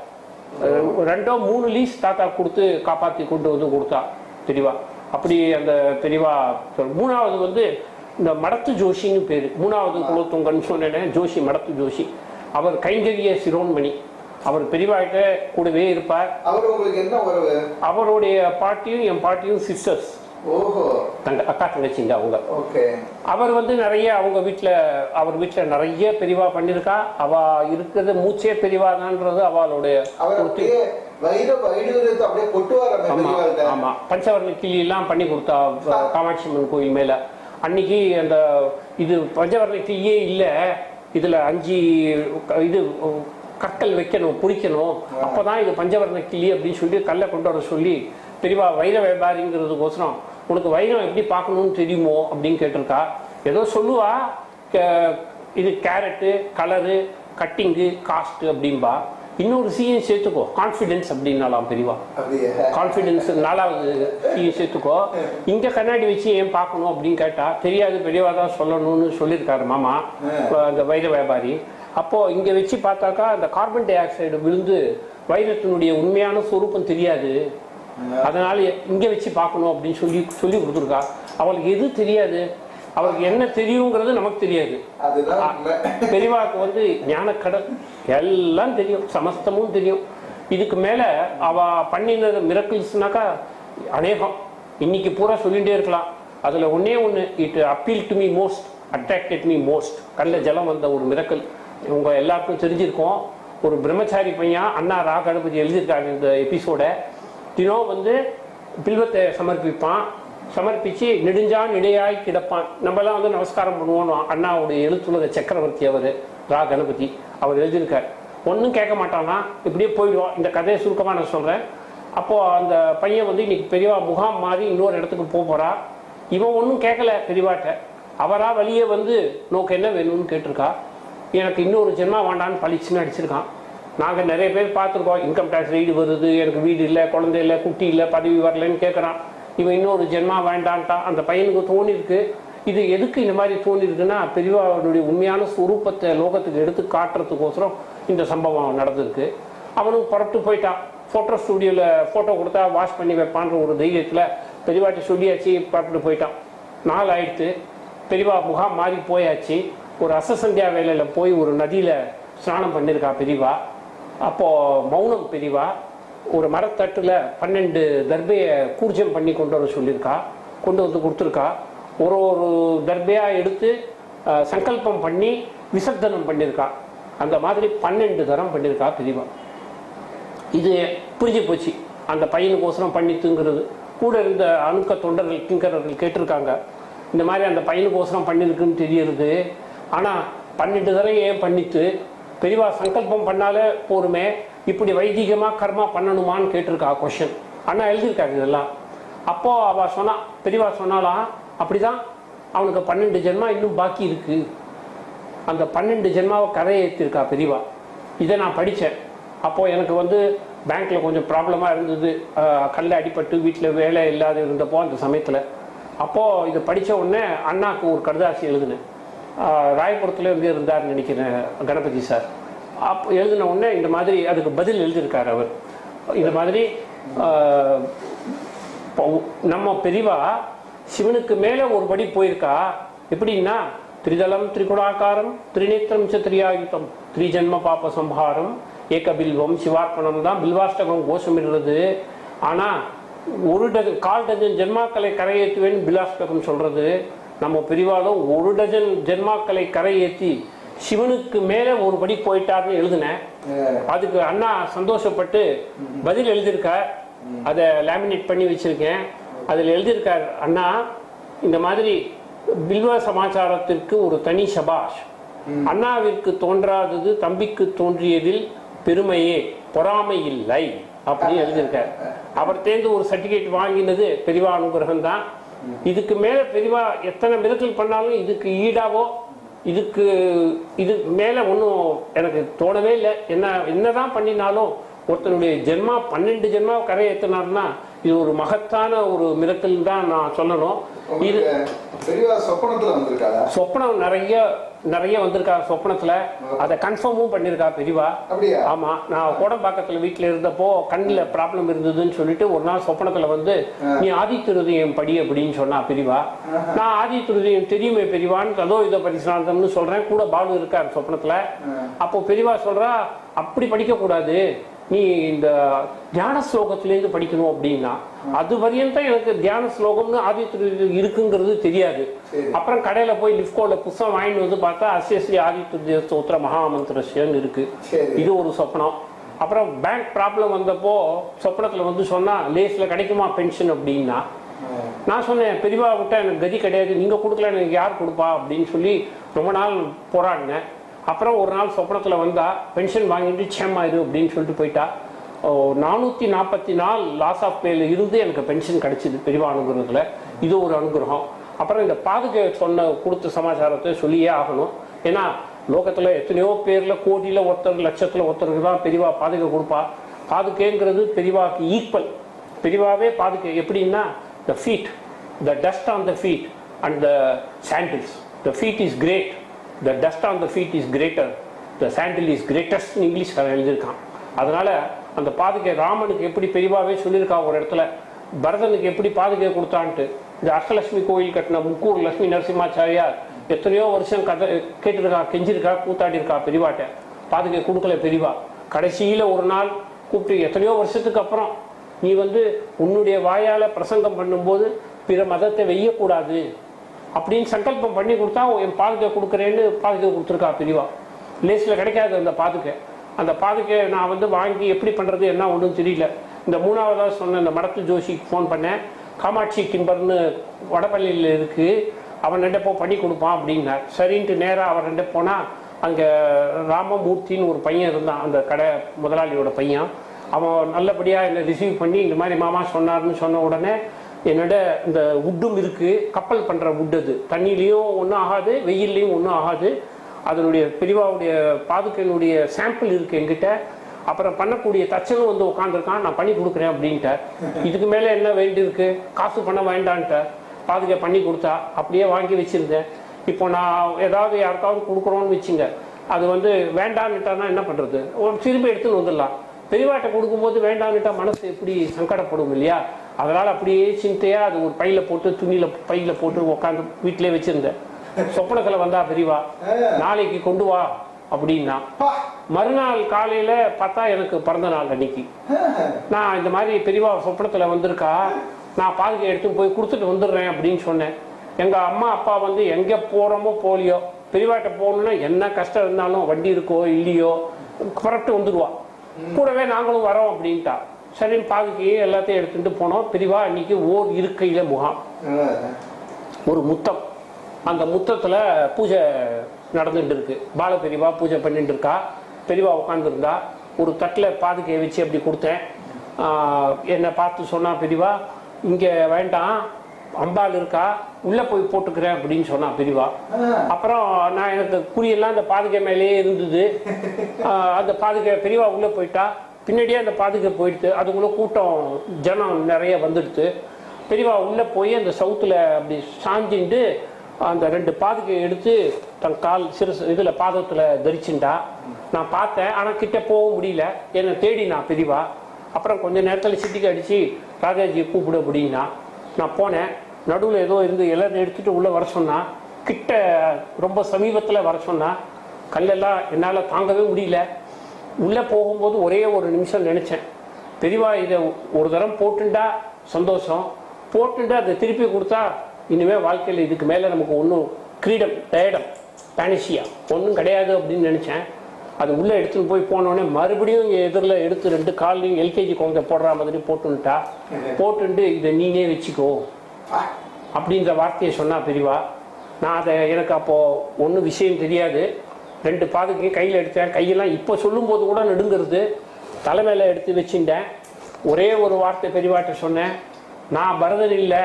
2 3 லீஸ் தாத்தா கொடுத்து காப்பாற்றி கொண்டு வந்து கொடுத்தா பெரியவா. அப்படி அந்த பெரியவா. 3வது வந்து இந்த மடத்து ஜோஷின்னு பேர். 3வது குலோத்துங்கன்னு சொன்னேன், ஜோஷி மடத்து ஜோஷி. அவர் கைங்கரிய சிரோன்மணி. அவர் பெரியவாகிட்ட கூடவே இருப்பார். அவர் உங்களுக்கு என்ன உறவு? அவருடைய பாட்டியும் என் பாட்டியும் சிஸ்டர்ஸ். ஓஹோ. அக்கா தங்கச்சிங்க அவங்க. ஓகே. அவர் வந்து நிறைய அவங்க வீட்டில், அவர் வீட்டில் நிறைய பெரியவா பண்ணியிருக்கா. அவ இருக்கிறது மூச்சே பெரியவாதான்றது அவளுடைய. ஆமா, பஞ்சவர்ண கிளி எல்லாம் பண்ணி கொடுத்தா காமாட்சி அம்மன் கோயில் மேல. அன்னைக்கு அந்த இது பஞ்சவர்ண கிளியே இல்லை, இதுல 5 இது கற்கள் வைக்கணும், பிடிக்கணும், அப்பதான் இது பஞ்சவர்ண கிளி அப்படின்னு சொல்லி கல்லை கொண்டு வர சொல்லி பெரியவா வைர வியாபாரிங்கிறதுக்கோசரம் உனக்கு வைரம் எப்படி பார்க்கணும்னு தெரியுமோ அப்படின்னு கேட்டிருக்கா. ஏதோ சொல்லுவா, இது கேரட்டு, கலரு, கட்டிங்கு, காஸ்ட் அப்படின்பா. இன்னொரு சீயும் சேர்த்துக்கோ, கான்ஃபிடென்ஸ் அப்படின்னாலாம் பெரியவா. கான்ஃபிடென்ஸ் 4வது சீயும் சேர்த்துக்கோ. இங்கே கண்ணாடி வச்சு ஏன் பார்க்கணும் அப்படின்னு கேட்டா, தெரியாது பெரியவா தான் சொல்லணும்னு சொல்லியிருக்காரு மாமா அந்த வைர வியாபாரி. அப்போ இங்கே வச்சு பார்த்தாக்கா அந்த கார்பன் டை ஆக்சைடு விழுந்து வைரத்தினுடைய உண்மையான சொரூப்பம் தெரியாது, அதனால இங்கே வச்சு பார்க்கணும் அப்படின்னு சொல்லி கொடுத்துருக்கா. அவளுக்கு எது தெரியாது, அவருக்கு என்ன தெரியுங்கிறது நமக்கு தெரியாது. பெரியவாக்கு வந்து ஞானக்கடல் எல்லாம் தெரியும், சமஸ்தமும் தெரியும். இதுக்கு மேல அவ பண்ணினது மிரக்கிள்ஸ்னாக்கா அநேகம், இன்னைக்கு பூரா சொல்லிகிட்டே இருக்கலாம். அதுல ஒன்னே ஒன்று, it appeal to me most, attracted me most. கல்ல ஜலம் வந்த ஒரு மிரக்கல் உங்க எல்லாருக்கும் தெரிஞ்சிருக்கோம். ஒரு பிரம்மச்சாரி பையன் அண்ணா ரா கணபதி எழுதியிருக்காங்க இந்த எபிசோட. தினம் வந்து பில்வத்தை சமர்ப்பிப்பான், சமர்ப்பிச்சு நெடுஞ்சான் இடையாய் கிடப்பான். நம்மலாம் வந்து நமஸ்காரம் பண்ணுவோம். அண்ணாவுடைய எழுத்துலக சக்கரவர்த்தி அவர் ரா கணபதி, அவர் எழுதியிருக்கார். ஒன்றும் கேட்க மாட்டானா, இப்படியே போயிடுவான். இந்த கதையை சுருக்கமாக நான் சொல்கிறேன். அப்போது அந்த பையன் வந்து இன்னைக்கு பெரியவா முகாம் மாதிரி இன்னொரு இடத்துக்கு போகிறா. இவன் ஒன்றும் கேட்கல பெரியவாட்ட. அவரா வழியே வந்து நோக்கு என்ன வேணும்னு கேட்டிருக்கா. எனக்கு இன்னொரு ஜென்மா வேண்டான்னு பளிச்சுன்னு அடிச்சிருக்கான். நாங்கள் நிறைய பேர் பார்த்துருக்கோம், இன்கம் டேக்ஸ் ரைடு வருது, எனக்கு வீடு இல்லை, குழந்தை இல்லை, குட்டி இல்லை, பதவி வரலன்னு கேட்குறான். இவன் இன்னொரு ஜென்மா வேண்டான்ட்டான். அந்த பையனுக்கு தோணிருக்கு. இது எதுக்கு இந்த மாதிரி தோணிருக்குன்னா, பெரியவாவுடைய உண்மையான ஸ்வரூபத்தை லோகத்துக்கு எடுத்து காட்டுறதுக்கோசரம் இந்த சம்பவம் நடந்திருக்கு. அவனும் புறப்பட்டு போயிட்டான். ஃபோட்டோ ஸ்டூடியோவில் ஃபோட்டோ கொடுத்தா வாஷ் பண்ணி வைப்பான்ற ஒரு தைரியத்தில் பெரியவாட்ட சொல்லியாச்சு, புறப்பட்டு போயிட்டான். 4 ஆயிடுத்து. பெரியவா முகாம் மாறி போயாச்சு. ஒரு அசசந்தியா வேலையில் போய் ஒரு நதியில் ஸ்நானம் பண்ணியிருக்கா பெரியவா. அப்போது மௌனம் பெரியவா ஒரு மரத்தட்டில் 12 தர்பையை கூர்ஜம் பண்ணி கொண்டு வர சொல்லியிருக்கா. கொண்டு வந்து கொடுத்துருக்கா. ஒரு தர்பையாக எடுத்து சங்கல்பம் பண்ணி விசர்ஜனம் பண்ணியிருக்கா. அந்த மாதிரி 12 தரம் பண்ணியிருக்கா பெரியவா. இது புரிஞ்சு போச்சு அந்த பையனுக்கோசரம் பண்ணித்துங்கிறது. கூட இருந்த அணுக்க தொண்டர்கள் கிங்கரர்கள் கேட்டிருக்காங்க, இந்த மாதிரி அந்த பையனுக்கோசரம் பண்ணியிருக்குன்னு தெரியுது. ஆனால் 12 தரம் ஏன் பண்ணித்து? பெரியவா சங்கல்பம் பண்ணாலே போருமே, இப்படி வைதிகமாக கர்மா பண்ணணுமான்னு கேட்டிருக்கா கொஷன். அண்ணா எழுதியிருக்காங்க இதெல்லாம். அப்போது அவள் சொன்னா, பெரியவா சொன்னாலாம், அப்படிதான் அவனுக்கு 12 ஜென்மா இன்னும் பாக்கி இருக்கு. அந்த 12 ஜென்மாவை கரையை ஏற்றிருக்கா பெரியவா. இதை நான் படித்தேன். அப்போது எனக்கு வந்து பேங்க்கில் கொஞ்சம் ப்ராப்ளமாக இருந்தது, கல்ல அடிபட்டு வீட்டில் வேலை இல்லாத இருந்தப்போ அந்த சமயத்தில். அப்போது இதை படித்த உடனே அண்ணாவுக்கு ஒரு கடுதாசி எழுதினேன். ராயபுரத்தில் இருந்து இருந்தார்னு நினைக்கிறேன் கணபதி சார். அப்போ எழுதின உடனே இந்த மாதிரி அதுக்கு பதில் எழுதியிருக்கார் அவர். இந்த மாதிரி நம்ம பெரியவா சிவனுக்கு மேலே ஒரு படி போயிருக்கா. எப்படின்னா திரிதலம் திரிகுணாகாரம் திரிநேத்திரம் ச திரியாயுதம் திரிஜன்ம பாப சம்ஹாரம் ஏக பில்வம் சிவார்ப்பணம் தான் பில்வாஷ்டகம் கோஷமிடுறது. ஆனால் ஒரு கால் டஜன் ஜென்மாக்களை கரையேற்றுவேன்னு பில்வாஷ்டகம் சொல்றது. நம்ம பெரிவாலும் ஒரு டஜன் ஜென்மாக்களை கரையேற்றி சிவனுக்கு மேலே ஒரு படி போயிட்டார்னு எழுதினேன். அதுக்கு அண்ணா சந்தோஷப்பட்டு பதில் எழுதியிருக்கார். அதை லேமினேட் பண்ணி வச்சிருக்கேன். அதில் எழுதியிருக்கார், அண்ணா இந்த மாதிரி பில்வ சமாச்சாரத்திற்கு ஒரு தனி சபாஷ். அண்ணாவிற்கு தோன்றாதது தம்பிக்கு தோன்றியதில் பெருமையே பொறாமை இல்லை அப்படின்னு எழுதியிருக்கார். அவர் தேர்ந்து ஒரு சர்டிபிகேட் வாங்கினது பெரிவா அனுகிரகம் தான். இதுக்கு மேல பெரிவா எத்தனை மிரக்கல் பண்ணாலும் இதுக்கு ஈடாவோ இது மேல ஒன்றும் எனக்கு தோணவே இல்லை. என்னதான் பண்ணினாலும் ஒருத்தனுடைய ஜென்மா 12 ஜென்மா கரை ஏற்றினார்னா இது ஒரு மகத்தான ஒரு மிரக்கல் தான் நான் சொல்லணும். இது சொப்பனம் நிறைய வந்திருக்கா. சொப்பனத்துல அதை கன்ஃபார்மும் பண்ணிருக்கா பெரியவா. ஆமா, நான் கோடம்பாக்கத்துல வீட்டுல இருந்தப்போ கண்ணில் ப்ராப்ளம் இருந்ததுன்னு சொல்லிட்டு ஒரு நாள் சொப்பனத்துல வந்து நீ ஆதித்ருதயம் படி அப்படின்னு சொன்னா பெரியவா. நான் ஆதித்ருதயம் தெரியுமே பெரியவான்னு அதோ இதை பரிசனார்த்தம்னு சொல்றேன். கூட பாலு இருக்காரு சொப்பனத்துல. அப்போ பெரியவா சொல்றா, அப்படி படிக்க கூடாது, நீ இந்த தியான ஸ்லோகத்திலேருந்து படிக்கணும் அப்படின்னா. அது வரையும் தான் எனக்கு தியான ஸ்லோகம்னு ஆதித்ய இருக்குங்கிறது தெரியாது. அப்புறம் கடையில போய் லிப்கோல புத்தகம் வாங்கிட்டு வந்து பார்த்தா அஸ்யஸ்ரீ ஆதித்ய ஸ்தோத்திர மகாமந்திரஸ்யன்னு இருக்கு. இது ஒரு சொப்னம். அப்புறம் பேங்க் ப்ராப்ளம் வந்தப்போ சொப்னத்துல வந்து சொன்னா லேஸ்ல கிடைக்குமா பென்ஷன் அப்படின்னா. நான் சொன்னேன், பெரியவா விட்டா எனக்கு கதி கிடையாது, நீங்க கொடுக்கல எனக்கு யார் கொடுப்பா அப்படின்னு சொல்லி ரொம்ப நாள் போராடினேன். அப்புறம் ஒரு நாள் சொப்பனத்துல வந்தா பென்ஷன் வாங்கிட்டு சேமாயிரு அப்படின்னு சொல்லிட்டு போயிட்டா. 444 லாஸ் ஆஃப் பேல இருந்து எனக்கு பென்ஷன் கிடைச்சிது பெரியவா அனுகிரகத்துல. இது ஒரு அனுகிரகம். அப்புறம் இந்த பாதுகை கொடுத்த சமாச்சாரத்தை சொல்லியே ஆகணும். ஏன்னா லோகத்துல எத்தனையோ பேர்ல கோடியில ஒருத்தர் லட்சத்துல ஒருத்தருக்கு தான் பெரியவா பாதுகை கொடுப்பா. பாதுகைங்கிறது பெரியவாக்கு ஈக்குவல். பெரியவாவே பாதுகை எப்படின்னா the feet, the dust on the feet and the sandals. The feet is great, the dust on the feet is greater, the sandal is greatest English எழுதியிருக்கான். அதனால அந்த பாதுகை ராமனுக்கு எப்படி பெரியவாவே சொல்லியிருக்கா ஒரு இடத்துல, பரதனுக்கு எப்படி பாதுகை கொடுத்தான்ட்டு. இந்த அஷ்டலட்சுமி கோயில் கட்டின முக்கூர் லட்சுமி நரசிம்மாச்சாரியார் எத்தனையோ வருஷம் கதை கேட்டிருக்கா, கெஞ்சிருக்கா, கூத்தாடி இருக்கா பெரியவாட்ட. பாதுகை கொடுக்கல பெரியவா. கடைசியில ஒரு நாள் கூப்பிட்டு எத்தனையோ வருஷத்துக்கு அப்புறம் நீ வந்து உன்னுடைய வாயால பிரசங்கம் பண்ணும்போது பிற மதத்தை வெய்யக்கூடாது அப்படின்னு சங்கல்பம் பண்ணி கொடுத்தா என் பாதுகை கொடுக்குறேன்னு பாதுகை கொடுத்துருக்கா பெரியவா. லேஸில் கிடைக்காது அந்த பாதுகை. அந்த பாதுகை நான் வந்து வாங்கி எப்படி பண்ணுறது என்ன ஒன்றும் தெரியல. இந்த மூணாவதாக சொன்ன இந்த மடத்து ஜோஷிக்கு ஃபோன் பண்ணேன். காமாட்சி டிம்பர்னு வடபள்ளியில் இருக்குது, அவன் ரெண்டப்போ பண்ணி கொடுப்பான் அப்படின்னார். சரின்ட்டு நேராக அவன் ரெண்டு போனால் அங்கே ராமமூர்த்தின்னு ஒரு பையன் இருந்தான், அந்த கடை முதலாளியோட பையன். அவன் நல்லபடியாக என்னை ரிசீவ் பண்ணி இந்த மாதிரி மாமா சொன்னார்னு சொன்ன உடனே என்னோட இந்த வுட்டும் இருக்குது, கப்பல் பண்ணுற வுட், அது தண்ணியிலையும் ஒன்றும் ஆகாது, வெயில்லையும் ஒன்றும் ஆகாது. அதனுடைய பெரியவாவுடைய பாதுகையினுடைய சாம்பிள் இருக்குது என்கிட்ட. அப்புறம் பண்ணக்கூடிய தச்சனும் வந்து உட்காந்துருக்கான், நான் பண்ணி கொடுக்குறேன் அப்படின்ட்டார். இதுக்கு மேலே என்ன வேண்டியிருக்கு, காசு பண்ண வேண்டான்ட்டார். பாதுகை பண்ணி கொடுத்தா அப்படியே வாங்கி வச்சுருந்தேன். இப்போ நான் ஏதாவது யாருக்காவது கொடுக்குறோன்னு வச்சுங்க, அது வந்து வேண்டான்னுட்டானா என்ன பண்ணுறது, ஒரு திரும்பி எடுத்துன்னு வந்துடலாம். பெரியவாட்டை கொடுக்கும்போது வேண்டான்னுட்டா மனசு எப்படி சங்கடப்படும் இல்லையா. அதனால் அப்படியே சிந்தையா அது ஒரு பையில போட்டு துணியில பையில போட்டு உட்காந்து வீட்டிலே வச்சிருந்தேன். சொப்பனத்துல வந்தா பெரியவா, நாளைக்கு கொண்டு வா அப்படின்னா. மறுநாள் காலையில பார்த்தா எனக்கு பிறந்த நாள் அன்னைக்கு. நான் இந்த மாதிரி பெரியவா சொப்பனத்துல வந்திருக்கா, நான் பாதுகை எடுத்து போய் கொடுத்துட்டு வந்துடுறேன் அப்படின்னு சொன்னேன். எங்க அம்மா அப்பா வந்து எங்க போறோமோ போலியோ பெரியவாட்ட போகணும்னா என்ன கஷ்டம் இருந்தாலும் வண்டி இருக்கோ இல்லையோ புறப்பட்டு வந்துடுவா. கூடவே நாங்களும் வரோம் அப்படின்ட்டா. சரின்னு பாதுகையே எல்லாத்தையும் எடுத்துட்டு போனோம். பெரியவா இன்னைக்கு ஓர் இருக்கையில முகாம், ஒரு முத்தம். அந்த முத்தத்துல பூஜை நடந்துட்டு இருக்கு. பால பெரியவா பூஜை பண்ணிட்டு இருக்கா. பெரியவா உட்காந்துருந்தா. ஒரு தட்டில் பாதுகையை வச்சு அப்படி கொடுத்தேன். என்னை பார்த்து சொன்னா, பெரியவா இங்க வேண்டாம், அம்பாள் இருக்கா, உள்ள போய் போட்டுக்கிறேன் அப்படின்னு சொன்னா பெரியவா. அப்புறம் நான் எனக்கு குறியெல்லாம் அந்த பாதுகை மேலேயே இருந்தது. அந்த பாதுகை பெரியவா உள்ள போயிட்டா, பின்னாடியே அந்த பாதுகை போயிடுது. அதுக்குள்ள கூட்டம் ஜனம் நிறைய வந்துடுது. பெரியவா உள்ள போய் அந்த சவுத்துல அப்படி சாஞ்சிண்டு அந்த 2 பாதுகையை எடுத்து தன் கால் சிறுசு இதுல பாதத்துல தரிச்சுண்டா. நான் பார்த்தேன், ஆனா கிட்ட போக முடியல, என்னை தேடி நான் பெரியவா. அப்புறம் கொஞ்ச நேரத்துல சிட்டிக்கு அடிச்சு ராஜாஜியை கூப்பிடு அப்படின்னா நான் போனேன். நடுவில் ஏதோ இருந்து எல்லாரும் எடுத்துட்டு உள்ள வர சொன்னா. கிட்ட ரொம்ப சமீபத்தில் வர சொன்னா கல்லெல்லாம் என்னால் தாங்கவே முடியல. உள்ளே போகும்போது ஒரே ஒரு நிமிஷம் நினச்சேன், பெரியவா இதை ஒரு தரம் போட்டுண்டா சந்தோஷம், போட்டுண்டு அதை திருப்பி கொடுத்தா இனிமேல் வாழ்க்கையில் இதுக்கு மேலே நமக்கு ஒன்றும் கிரீடம் டயடம் பேனிஷியா ஒன்றும் கிடையாது அப்படின்னு நினச்சேன். அது உள்ளே எடுத்துன்னு போய் போனோடனே மறுபடியும் இங்கே எதிரில் எடுத்து 2 கால்லையும் எல்கேஜி குழந்தை போடுற மாதிரி போட்டுன்ட்டா. போட்டுண்டு இதை நீனே வச்சுக்கோ அப்படின்ற வார்த்தையை சொன்னா பெரியவா. நான் அதை எனக்கு அப்போது ஒன்றும் விஷயம் தெரியாது. 2 பாதுகையும் கையில் எடுத்தேன். கையெல்லாம் இப்போ சொல்லும்போது கூட நடுங்கிறது. தலைமையில் எடுத்து வச்சுட்டேன். ஒரே ஒரு வார்த்தை பெரியவாட்ட சொன்னேன், நான் பரதன் இல்லை,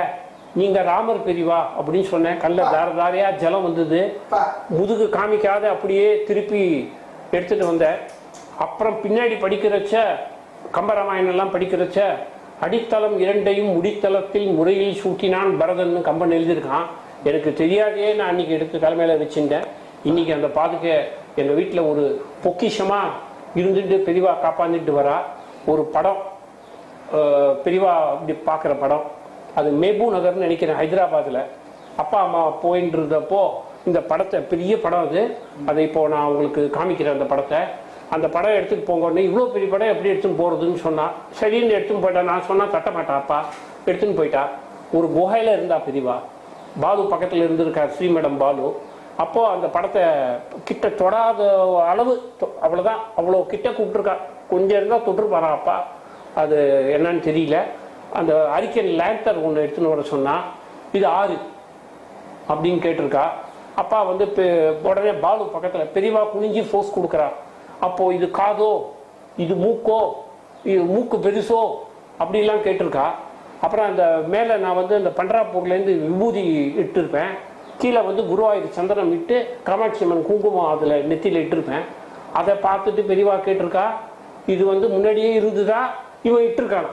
நீங்கள் ராமர் பெரியவா அப்படின்னு சொன்னேன். கல்ல தாரையாக ஜலம் வந்தது. முதுகு காமிக்காத அப்படியே திருப்பி எடுத்துட்டு வந்தேன். அப்புறம் பின்னாடி படிக்கிறச்ச கம்பராமாயணம்லாம் படிக்கிறச்ச அடித்தளம் 2ஐயும் முடித்தளத்தில் முறையில் சூட்டினான் பரதன் கம்பன் எழுதியிருக்கான். எனக்கு தெரியாதே நான் அன்னைக்கு எடுத்து தலைமையில் வச்சுட்டேன். இன்னைக்கு அந்த பாதுகை எங்கள் வீட்டில் ஒரு பொக்கிஷமாக இருந்துட்டு பெரியவா காப்பாந்துட்டு வரா. ஒரு படம் பெரியவா இப்படி பார்க்குற படம், அது மேபூ நகர்னு நினைக்கிறேன், ஹைதராபாத்தில். அப்பா அம்மா போயின்னு இருந்தப்போ இந்த படத்தை, பெரிய படம் அது, அதை இப்போ நான் உங்களுக்கு காமிக்கிறேன். அந்த படத்தை, அந்த படம் எடுத்துகிட்டு போங்கன்னு, இவ்வளோ பெரிய படம் எப்படி எடுத்துன்னு போகிறதுன்னு சொன்னா. சரின்னு எடுத்துன்னு போயிட்டா. நான் சொன்னால் தட்ட மாட்டா அப்பா, எடுத்துன்னு போயிட்டா. ஒரு குகையில் இருந்தா பெரியவா. பாலு பக்கத்தில் இருந்திருக்கார், ஸ்ரீமடம் பாலு. அப்போது அந்த படத்தை கிட்ட தொடாத அளவு, அவ்வளோதான், அவ்வளோ கிட்ட கூப்பிட்டுருக்கா. கொஞ்சம் இருந்தால் தொட்டுருப்பாரா அப்பா, அது என்னன்னு தெரியல. அந்த அரிக்கன் லேண்டர் ஒன்று எடுத்துன்னு வர சொன்னால், இது 6 அப்படின்னு கேட்டிருக்கா. அப்பா வந்து உடனே பாலு பக்கத்தில் பெரியவா குனிஞ்சி ஃபோர்ஸ் கொடுக்குறா. அப்போது இது காதோ, இது மூக்கோ, இது மூக்கு பெருசோ அப்படிலாம் கேட்டிருக்கா. அப்புறம் அந்த மேலே நான் வந்து அந்த பண்டராப்பூர்லேருந்து விபூதி இட்டிருப்பேன். கீழே வந்து குருவாயூர் சந்தனம் இட்டு காமாட்சி அம்மன் குங்குமம் அதில் நெத்தியில் இட்டிருப்பேன். அதை பார்த்துட்டு பெரியவா கேட்டிருக்கா, இது வந்து முன்னாடியே இருந்துதா, இவன் இட்டிருக்கானா.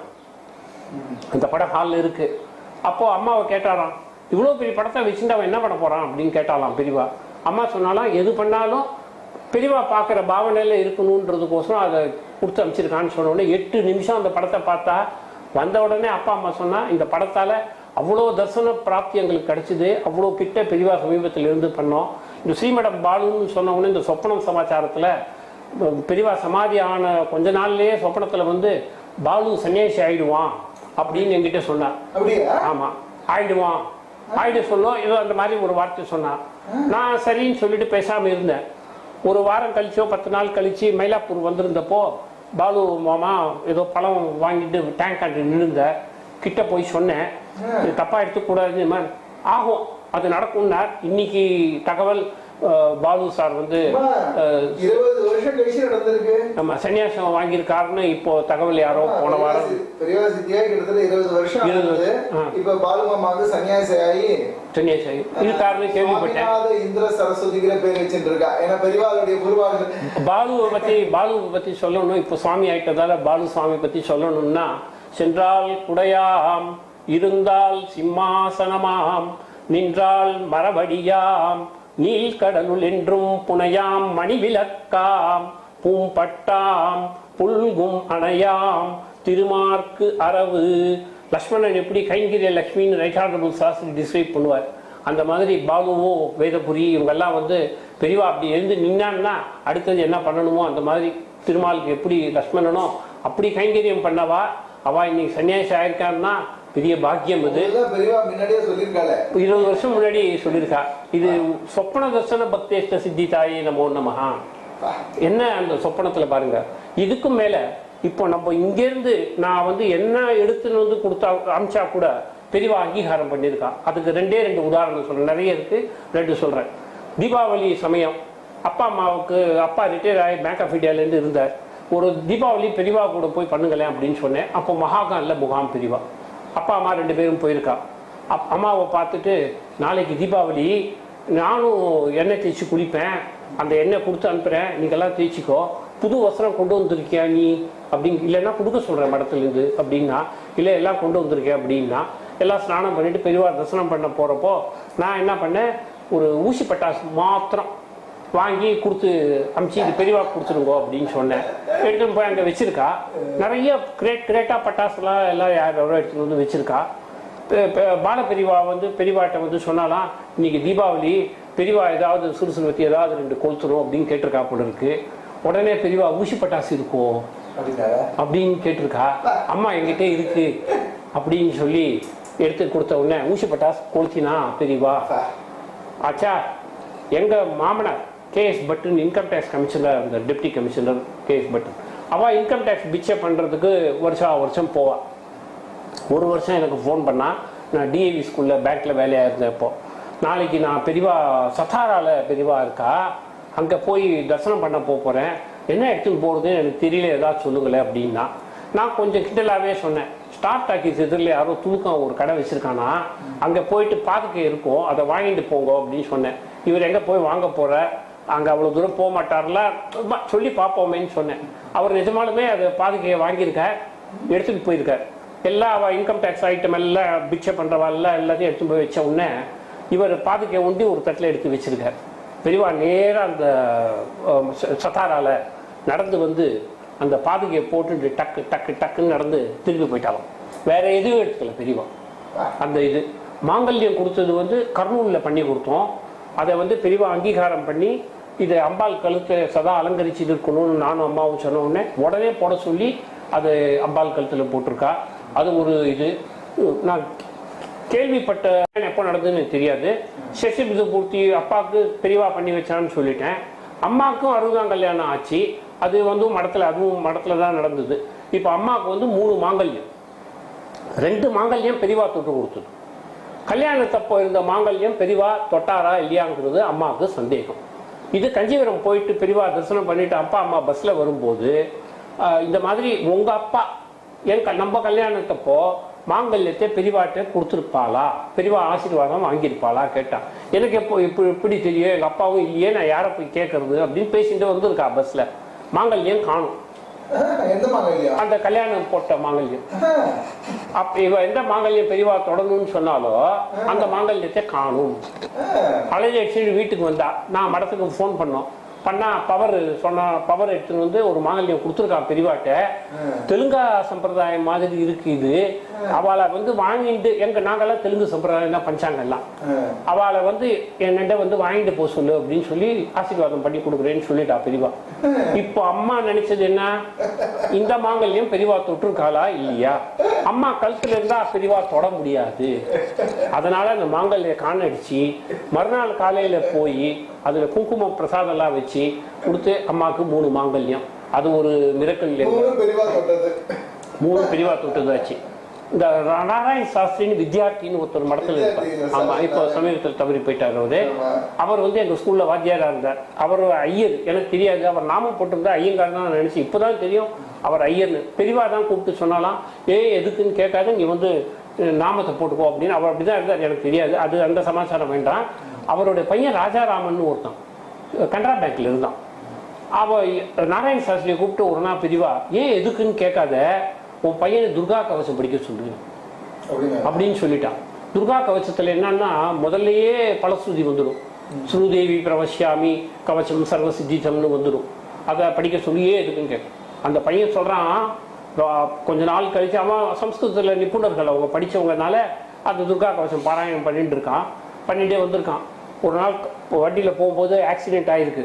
அந்த படம் ஹாலில் இருக்கு. அப்போ அம்மாவை கேட்டாராம், இவ்வளோ பெரிய படத்தை வச்சுட்டு அவன் என்ன பண்ண போறான் அப்படின்னு கேட்டாலாம் பெரியவா. அம்மா சொன்னாலாம், எது பண்ணாலும் பெரியவா பார்க்குற பாவனையில் இருக்கணுன்றதுக்கோசரம் அதை கொடுத்து அனுப்பிச்சிருக்கான்னு சொன்னோடனே 8 நிமிஷம் அந்த படத்தை பார்த்தா. வந்த உடனே அப்பா அம்மா சொன்னா, இந்த படத்தால் அவ்வளோ தர்சன பிராப்தி எங்களுக்கு கிடைச்சிது, அவ்வளோ கிட்ட பெரியவா சமீபத்தில் இருந்து பண்ணோம். இந்த ஸ்ரீமடம் பாலுன்னு சொன்ன உடனே இந்த சொப்பனம் சமாச்சாரத்தில் பெரியவா சமாதி ஆன கொஞ்ச நாள்லயே சொப்பனத்தில் வந்து பாலு சன்னியாசி ஆயிடுவான் அப்படின்னு என்கிட்ட சொன்னார். ஆமா, ஆயிடுவான் ஆயிடு சொன்னோம், ஏதோ அந்த மாதிரி ஒரு வார்த்தை சொன்னான். நான் சரின்னு சொல்லிட்டு பேசாம இருந்தேன். ஒரு வாரம் கழிச்சோ 10 நாள் கழிச்சு மயிலாப்பூர் வந்திருந்தப்போ பாலு மாமா ஏதோ பழம் வாங்கிட்டு டேங்க் ஆண்டு நின்றுந்த கிட்ட போய் சொன்னேன், தப்பா எடுத்துக்கூடாது, ஆகும் அது நடக்கும்னார். இன்னைக்கு தகவல் பாலு சார் வந்து 20 வருஷம் கழிச்சு நடந்திருக்கு. நம்ம சன்னியாசம் வாங்கியிருக்காருன்னு இப்போ தகவல் யாரோ போன வாரம். பெரியவா சித்தியா கிட்டத்தட்ட 20 வருஷம் இப்ப பாலு மாமாவுக்கு சன்னியாசி ஆகி இருக்காருன்னு கேள்விப்பட்டேன். இந்திர சரஸ்வதிங்கிற பேர் வச்சுட்டு இருக்கா. ஏன்னா பெரியவாளுடைய குருவார்கள். பாலுவை பத்தி சொல்லணும். இப்போ சுவாமி ஆயிட்டதால பாலு சுவாமி பத்தி சொல்லணும்னா, சென்றால் குடையாம், இருந்தால் சிம்மாசனமாம், நின்றால் மரபடியாம், நீல்கடலுள் என்றும் புனையாம், மணிவிளக்காம், பூம்பட்டாம், புல்கும் அணையாம், திருமார்க்கு அரவு. லக்ஷ்மணன் எப்படி கைங்கிரிய லக்ஷ்மின்னு ரைட்டார்டபுள் சாஸ்திரி டிஸ்கிரைப் பண்ணுவார், அந்த மாதிரி பாலுவும் வேதபுரி இவங்கெல்லாம் வந்து பெரியவா அப்படி எழுந்து நின்னான்னா அடுத்தது என்ன பண்ணணுமோ அந்த மாதிரி திருமாலுக்கு எப்படி லக்ஷ்மணனோ அப்படி கைங்கரியம் பண்ணவா. அவ இன்னைக்கு சன்னியாசி ஆயிருக்கான்னா பெரிய பாக்கியம். இது 20 வருஷம் முன்னாடி சொல்லியிருக்கா. இது சொப்பன தர்சன பக்தேஷ்ட சித்தி தாயே நமோ நமஹா. என்ன அந்த சொப்பனத்துல பாருங்க. இதுக்கும் மேல இப்போ நம்ம இங்கேருந்து நான் வந்து என்ன எடுத்துன்னு வந்து கொடுத்தா அமிச்சா கூட பெரியவா அங்கீகாரம் பண்ணியிருக்கா. அதுக்கு 2 உதாரணம் சொல்றேன், நிறைய இருக்கு, 2 சொல்றேன். தீபாவளி சமயம் அப்பா அம்மாவுக்கு, அப்பா ரிட்டையர் ஆகி பேங்க் ஆஃப் இந்தியாவிலேருந்து இருந்தார். ஒரு தீபாவளி பெரியவா கூட போய் பண்ணுங்களேன் அப்படின்னு சொன்னேன். அப்போ மகாகான்ல முகாம் பெரியவா, அப்பா அம்மா 2 பேரும் போயிருக்கா. அம்மாவை பார்த்துட்டு, நாளைக்கு தீபாவளி, நானும் எண்ணெய் தேய்ச்சி குளிப்பேன், அந்த எண்ணெய் கொடுத்து அனுப்புகிறேன், நீங்கள்லாம் தேய்ச்சிக்கோ, புது வஸ்திரம் கொண்டு வந்திருக்கியா நீ அப்படின்னு, இல்லைன்னா கொடுக்க சொல்கிறேன் மடத்துலேருந்து அப்படின்னா, இல்லை எல்லாம் கொண்டு வந்திருக்கேன் அப்படின்னா, எல்லாம் ஸ்நானம் பண்ணிட்டு பெரியவா தரிசனம் பண்ண போகிறப்போ நான் என்ன பண்ணேன், ஒரு ஊசி பட்டாசு மாத்திரம் வாங்கி கொடுத்து அமிச்சு இது பெரியவா கொடுத்துருங்கோ அப்படின்னு சொன்னேன். எடுத்துன்னு போய் அங்கே வச்சிருக்கா. நிறைய கிரேட்டா பட்டாசுலாம் எல்லாம் யாரோ எடுத்துகிட்டு வந்து வச்சிருக்கா. பால பெரியவா வந்து பெரியவாட்ட வந்து சொன்னாலாம், இன்னைக்கு தீபாவளி, பெரியவா ஏதாவது சுறுசுறுவத்தி ஏதாவது 2 கொளுத்துரும் அப்படின்னு கேட்டிருக்கா போல இருக்கு. உடனே பெரியவா ஊசி பட்டாசு இருக்கும் அப்படின்னு கேட்டிருக்கா. அம்மா என்கிட்ட இருக்கு அப்படின்னு சொல்லி எடுத்து கொடுத்த உடனே ஊசி பட்டாசு கொளுத்தினா பெரியவா. ஆச்சா, எங்க மாமனார் KS Pattan income tax commissioner, அந்த டெப்டி கமிஷனர் கேஎஸ் பட்டன், அவள் இன்கம் டேக்ஸ் பிச்சை பண்ணுறதுக்கு வருஷம் போவா. ஒரு வருஷம் எனக்கு ஃபோன் பண்ணா, நான் டிஏவி ஸ்கூலில் பேங்க்கில் வேலையாக இருந்தேன். இப்போ நாளைக்கு நான் பெரியவா சத்தாராவில் பெரியவா இருக்கா, அங்கே போய் தரிசனம் பண்ண போகிறேன், என்ன எடுத்துன்னு போகிறதுன்னு எனக்கு தெரியல, ஏதாவது சொல்லுங்களேன் அப்படின்னா. நான் கொஞ்சம் கிண்டலாகவே சொன்னேன், ஸ்டார் டாக்கீஸ் எதிரில் யாரோ தூக்கம் ஒரு கடை வச்சுருக்கானா, அங்கே போயிட்டு பாதுகை இருக்கும், அதை வாங்கிட்டு போங்க அப்படின்னு சொன்னேன். இவர் எங்கே போய் வாங்க போகிற, அங்கே அவ்வளோ தூரம் போக மாட்டார்ல, சொல்லி பார்ப்போமேன்னு சொன்னேன். அவர் நிஜமாலுமே அதை பாதுகையை வாங்கியிருக்க, எடுத்துகிட்டு போயிருக்கார். எல்லா இன்கம் டேக்ஸ் ஐட்டம் எல்லாம் பிக்சை பண்ணுறவாள்லாம் எல்லாத்தையும் எடுத்து போய் வச்ச உடனே இவர் பாதுகையை ஒண்டி ஒரு தட்டில் எடுத்து வச்சிருக்கார். பெரியவா நேராக அந்த சத்தாரால நடந்து வந்து அந்த பாதுகையை போட்டு டக்கு டக்கு டக்குன்னு நடந்து திரும்பி போயிட்டாலும். வேற எதுவும் எடுத்துக்கல பெரியவா. அந்த இது மாங்கல்யம் கொடுத்தது வந்து கர்னூலில் பண்ணி கொடுத்தோம். அதை வந்து பெரியவா அங்கீகாரம் பண்ணி இதை அம்பாள் கழுத்தை சதா அலங்கரிச்சு இருக்கணும்னு நானும் அம்மாவும் சொன்ன உடனே போட சொல்லி அது அம்பாள் கழுத்தில் போட்டிருக்கா. அது ஒரு இது நான் கேள்விப்பட்ட, எப்போ நடந்ததுன்னு தெரியாது. சசிபிது பூர்த்தி அப்பாவுக்கு பெரியவா பண்ணி வச்சான்னு சொல்லிட்டேன். அம்மாவுக்கும் 60ஆம் கல்யாணம் ஆச்சு. அது வந்து அதுவும் மடத்தில் தான் நடந்தது. இப்போ அம்மாவுக்கு வந்து 3 மாங்கல்யம், 2 மாங்கல்யம் பெரியவா தொட்டு கொடுத்தது. கல்யாணத்தப்போ இருந்த மாங்கல்யம் பெரியவா தொட்டாரா இல்லையாங்கிறது அம்மாவுக்கு சந்தேகம். இது கஞ்சிவரம் போயிட்டு பெரியவா தரிசனம் பண்ணிட்டு அப்பா அம்மா பஸ்ஸில் வரும்போது இந்த மாதிரி உங்கள் அப்பா நம்ம கல்யாணத்தப்போ மாங்கல்யத்தை பெரியவாட்ட கொடுத்துருப்பாளா, பெரியவா ஆசீர்வாதம் வாங்கியிருப்பாளா கேட்டா. எனக்கு எப்படி தெரியும், எங்கள் அப்பாவும் இல்லையே, நான் யாரை போய் கேட்கறது அப்படின்னு பேசிட்டு வந்துருக்கா பஸ்ஸில். மாங்கல்யம் காணும். அந்த கல்யாணம் போட்ட மாங்கல்யம். அப்ப இவ எந்த மாங்கல்யம் பெரியவா தொடரணும்னு சொன்னாலோ அந்த மாங்கல்யத்தை காணும். அலைஞ்சி வீட்டுக்கு வந்தா நான் மடத்துக்கு ஃபோன் பண்ணா பவர் எடுத்துன்னு வந்து ஒரு மாங்கல்யம் கொடுத்துருக்கான் பெரியவாட்ட. தெலுங்கா சம்பிரதாயம் மாதிரி இருக்கு இது. அவளை வந்து வாங்கிட்டு நாங்கெல்லாம் தெலுங்கு சம்பிரதாயம் தான் பஞ்சாங்கெல்லாம். அவளை வந்து என்னண்ட வந்து வாங்கிட்டு போக சொல்லு அப்படின்னு சொல்லி ஆசீர்வாதம் பண்ணி கொடுக்குறேன்னு சொல்லிட்டா பெரியவா. இப்போ அம்மா நினைச்சது என்ன, இந்த மாங்கல்யம் பெரியவா தொற்றுருக்காளா இல்லையா, அம்மா கழுத்துல இருந்தா பெரியவா தொட முடியாது. அதனால அந்த மாங்கல்ய காணடிச்சு மறுநாள் காலையில போய் அதுல குங்குமம் பிரசாதம் எல்லாம் வச்சு கொடுத்து அம்மாவுக்கு 3 மாங்கல்யம். அது ஒரு மிரக்கல். 3 பெரியவா தொட்டதாச்சு. இந்த நாராயண சாஸ்திரின்னு வித்யார்த்தின்னு ஒருத்தர் மடத்தில் இருப்பார். ஆமா, இப்போ சமீபத்தில் தவறி போயிட்டார் அவரு. அவர் வந்து எங்க ஸ்கூல்ல வாத்தியாரா இருந்தார். அவர் ஐயர், எனக்கு தெரியாது. அவர் நாமம் போட்டிருந்தா ஐயங்கார் தான் நினைச்சு இப்போதான் தெரியும் அவர் ஐயர்னு. பெரியவா தான் கூப்பிட்டு சொன்னாலாம், எதுக்குன்னு கேட்காது, நீ வந்து நாமத்தை போட்டுக்கோ அப்படின்னு. அவர் அப்படிதான் இருந்தார், எனக்கு தெரியாது. அது அந்த சமாச்சாரம் வேண்டாம். அவருடைய பையன் ராஜாராமன் ஒருத்தன் கனரா பேங்க்ல இருந்தான். நாராயண சாஸ்திரியை கூப்பிட்டு ஒரு நாள் பெரியவா, எதுக்குன்னு கேட்காத, உன் பையனை துர்கா கவசம் படிக்க சொல்லு அப்படின்னு சொல்லிட்டான். துர்கா கவசத்துல என்னன்னா முதல்லயே பலஸ்ருதி வந்துடும். ஸ்ரூதேவி பிரவசியாமி கவசம் சர்வசித்திதம்னு வந்துடும். அதை படிக்க சொல்லியே எதுக்குன்னு கேட்க. அந்த பையன் சொல்றான், கொஞ்ச நாள் கழிச்சு அவன் சம்ஸ்கிருதத்தில் நிபுணர்கள் அவங்க படித்தவங்கனால அந்த துர்கா கவசம் பாராயணம் பண்ணிட்டே வந்திருக்கான். ஒரு நாள் வண்டியில் போகும்போது ஆக்சிடென்ட் ஆகிருக்கு.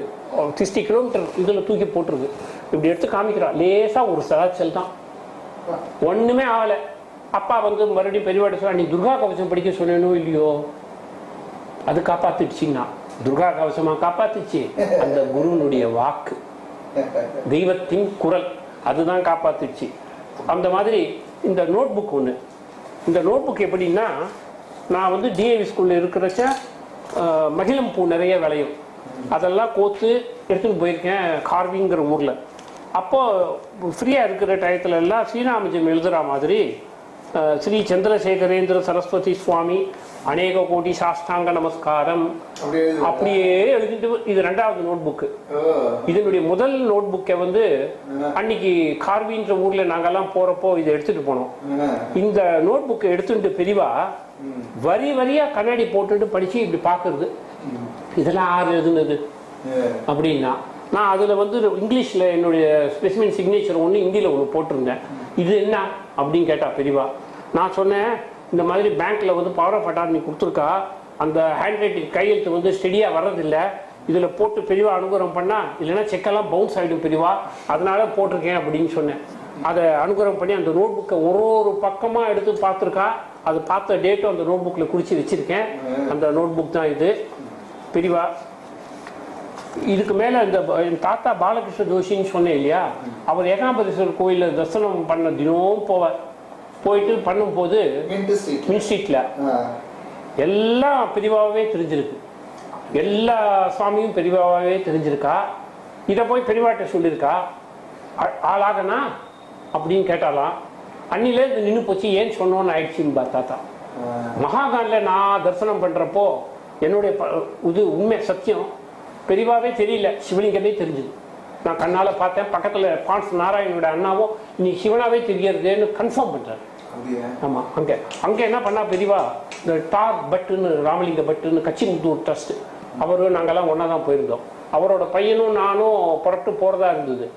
60 கிலோமீட்டர் இதில் தூக்கி போட்டிருக்கு. இப்படி எடுத்து காமிக்கிறான். லேசாக ஒரு சராச்சல் தான், ஒன்றுமே ஆகலை. அப்பா வந்து மறுபடியும் பெரியவாட்ட சொல்ல, நீ துர்கா கவசம் படிக்க சொல்லணும் இல்லையோ, அது காப்பாத்திடுச்சின்னா. துர்கா கவசமா காப்பாத்திச்சு, அந்த குருனுடைய வாக்கு, தெய்வத்தின் குரல், அதுதான் காப்பாத்திடுச்சு. அந்த மாதிரி இந்த நோட் புக் ஒன்று. இந்த நோட் புக் எப்படின்னா, நான் வந்து டிஏவி ஸ்கூலில் இருக்கிறச்ச மகிழம் பூ நிறைய விளையும். அதெல்லாம் கோத்து எடுத்துகிட்டு போயிருக்கேன் கார்விங்கிற ஊரில். அப்போது ஃப்ரீயாக இருக்கிற டயத்துல எல்லாம் ஸ்ரீராமஜம் எழுதுகிற மாதிரி ஸ்ரீ சந்திரசேகரேந்திர சரஸ்வதி சுவாமி அநேக கோடி சாஷ்டாங்க நமஸ்காரம் அப்படியே எழுதிட்டு. இது 2வது நோட் புக்கு. இதனுடைய முதல் நோட் புக்கை வந்து அன்னைக்கு கார்வின்ற ஊர்ல நாங்கெல்லாம் போறப்போ இதை எடுத்துட்டு போனோம். இந்த நோட் புக்கை எடுத்துட்டு பெரியவா வரி வரியா கண்ணாடி போட்டுட்டு படிச்சு இப்படி பாக்குறது, இதெல்லாம் யார் எழுதுனது அப்படின்னா. நான் அதுல வந்து இங்கிலீஷ்ல என்னுடைய ஸ்பெசிமென் சிக்னேச்சர் ஒன்று, ஹிந்தியில ஒன்று போட்டிருந்தேன். இது என்ன அப்படின்னு கேட்டா பெரியவா. நான் சொன்னேன், இந்த மாதிரி பேங்க்ல வந்து பவர் ஆஃப் அட்டார்னி கொடுத்துருக்கா, அந்த ஹேண்ட் ரைட்டிங் கையெழுத்து வந்து ஸ்டெடியாக வர்றதில்லை, இதில் போட்டு பெரியவா அனுகிரகம் பண்ணா, இல்லைன்னா செக்கெல்லாம் பவுன்ஸ் ஆகிடும் பெரியவா, அதனால போட்டிருக்கேன் அப்படின்னு சொன்னேன். அதை அனுகிரகம் பண்ணி அந்த நோட் புக்கை ஒரு பக்கமாக எடுத்து பார்த்துருக்கா. அது பார்த்த டேட்டும் அந்த நோட் புக்கில் குறித்து வச்சிருக்கேன். அந்த நோட் புக் தான் இது பெரியவா. இதுக்கு மேலே இந்த என் தாத்தா பாலகிருஷ்ண ஜோஷின்னு சொன்னேன் இல்லையா, அவர் ஏகாம்பரேஸ்வரர் கோயிலில் தரிசனம் பண்ண தினமும் போவார். போயிட்டு பண்ணும்போது மின் ஸ்ட்ரீட்டில் எல்லாம் பெரியவாவே தெரிஞ்சிருக்கு, எல்லா சுவாமியும் பெரியவாவே தெரிஞ்சிருக்கா. இதை போய் பெரியவாட்ட சொல்லியிருக்கா. ஆளாகனா அப்படின்னு கேட்டாலாம். அன்னிலே இது நின்று போச்சு, ஏன் சொன்னோன்னு ஆயிடுச்சுன்னு தாத்தா. மகாகானில் நான் தரிசனம் பண்ணுறப்போ என்னுடைய இது உண்மை சத்தியம் பெரியவாவே தெரியல, சிவலிங்கமே தெரிஞ்சுது. நான் கண்ணால் பார்த்தேன். பக்கத்தில் பான்ஸ் நாராயணனோட அண்ணாவும் இன்னைக்கு சிவனாவே தெரியறதுன்னு கன்ஃபார்ம் பண்ணுறாரு. ஆமாம், அங்கே என்ன பண்ணா பெரியவா, இந்த டார் பட்டுன்னு ராமலிங்க பட்டுன்னு கச்சிமுத்தூர் ட்ரஸ்ட், அவரும் நாங்கள்லாம் ஒன்றா தான் போயிருந்தோம். அவரோட பையனும் நானும் புறட்டு போகிறதா இருந்தது.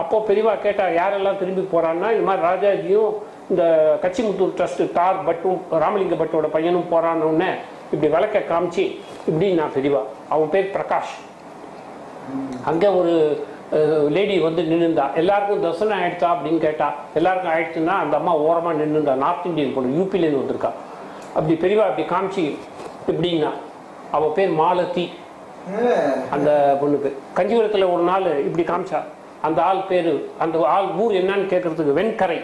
அப்போது பெரியவா கேட்டால் யாரெல்லாம் திரும்பி போகிறான்னா, இது மாதிரி ராஜாஜியும் இந்த கச்சிமுத்தூர் ட்ரஸ்ட் டார் பட்டும் ராமலிங்க பட்டோட பையனும் போகிறான்னு இப்படி விளக்க காமிச்சு இப்படி நான் பெரியவா. அவன் பேர் பிரகாஷ். அங்கே ஒரு லேடி வந்து நின்றுந்தா. எல்லாருக்கும் தரிசனம் ஆயிடுச்சா அப்படின்னு கேட்டா. எல்லாருக்கும் ஆயிடுச்சுன்னா அந்த அம்மா ஓரமாக நின்றுந்தா. நார்த் இந்தியன் பொண்ணு, யூபிலேருந்து வந்திருக்கா. அப்படி பெரியவா அப்படி காமிச்சு இப்படின்னா. அவள் பேர் மாலதி. அந்த பொண்ணுக்கு கஞ்சிபுரத்தில் ஒரு நாள் இப்படி காமிச்சா. அந்த ஆள் பேர், அந்த ஆள் ஊர் என்னன்னு கேட்கறதுக்கு வெண்கரை.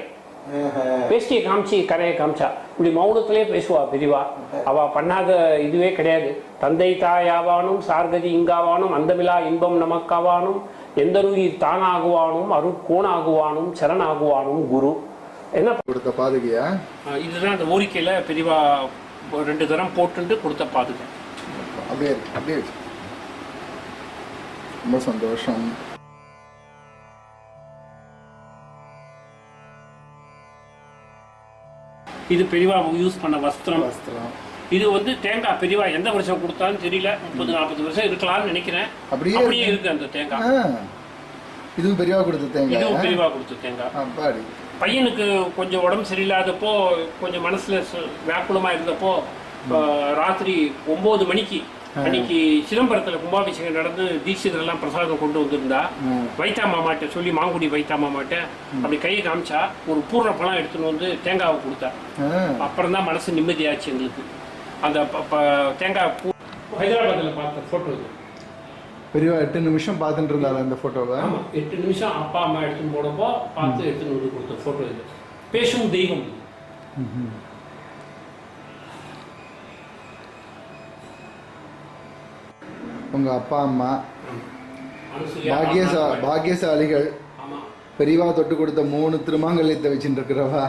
பேசியை காமிச்சு கரையை காமிச்சா. இப்படி மௌனத்திலே பேசுவா பெரியவா. அவ பண்ணாத இதுவே கிடையாது. தந்தை தாயாவானும் சார்கதி இங்காவானும் அந்தமிலா இன்பம் நமக்காவானும் எந்தருயிர் தானாகுவானும் அருட்கோணாகுவானும் சரணாகுவானும் குரு. என்ன கொடுத்த பாதுகையா இதுதான் அந்த ஓரிக்கையில பெரியவா 2 தரம் போட்டு கொடுத்த பாதுகை. அப்படியே அப்படியே ரொம்ப சந்தோஷம். இது பெரியவா யூஸ் பண்ண வஸ்திரம். இது வந்து தேங்காய் பெரியவா எந்த வருஷம் கொடுத்தாலும் தெரியல, 30-40 வருஷம் இருக்கலாம்னு நினைக்கிறேன். அப்படியே இருக்கு அந்த தேங்காய். இதுவும் பெரியவா கொடுத்த தேங்காய். இதுவும் பெரியவா கொடுத்த தேங்காய். பையனுக்கு கொஞ்சம் உடம்பு சரியில்லாதப்போ, கொஞ்சம் மனசுல வியாக்குலமா இருந்தப்போ, ராத்திரி 9 மணிக்கு அன்னைக்கு சிதம்பரத்துல கும்பாபிஷேகம் நடந்து தீட்சிதரெல்லாம் பிரசாதம் கொண்டு வந்திருந்தா. வைத்தா மாமாட்ட சொல்லி, மாங்குடி வைத்தா மாமாட்ட அப்படி கையை காமிச்சா, ஒரு பூர்ண பழம் எடுத்துன்னு வந்து தேங்காவை கொடுத்தா. அப்புறம் தான் மனசு நிம்மதியாச்சு எங்களுக்கு. அந்த தேங்காய் பூ ஹைதராபாத்ல பார்த்த போட்டோ இது. பெரியவா 8 நிமிஷம் பார்த்துட்டு இருந்தாரு அந்த போட்டோவை. 8 நிமிஷம் அப்பா அம்மா எடுத்துன்னு போனப்போ பார்த்து எடுத்துன்னு வந்து கொடுத்த போட்டோ இது. பேசும் தெய்வம். உங்க அப்பா அம்மா பாக்கியசாலிகள். பெரியவா தொட்டு கொடுத்த 3 திருமாங்கல்யத்தை வச்சுட்டு இருக்கிறவா.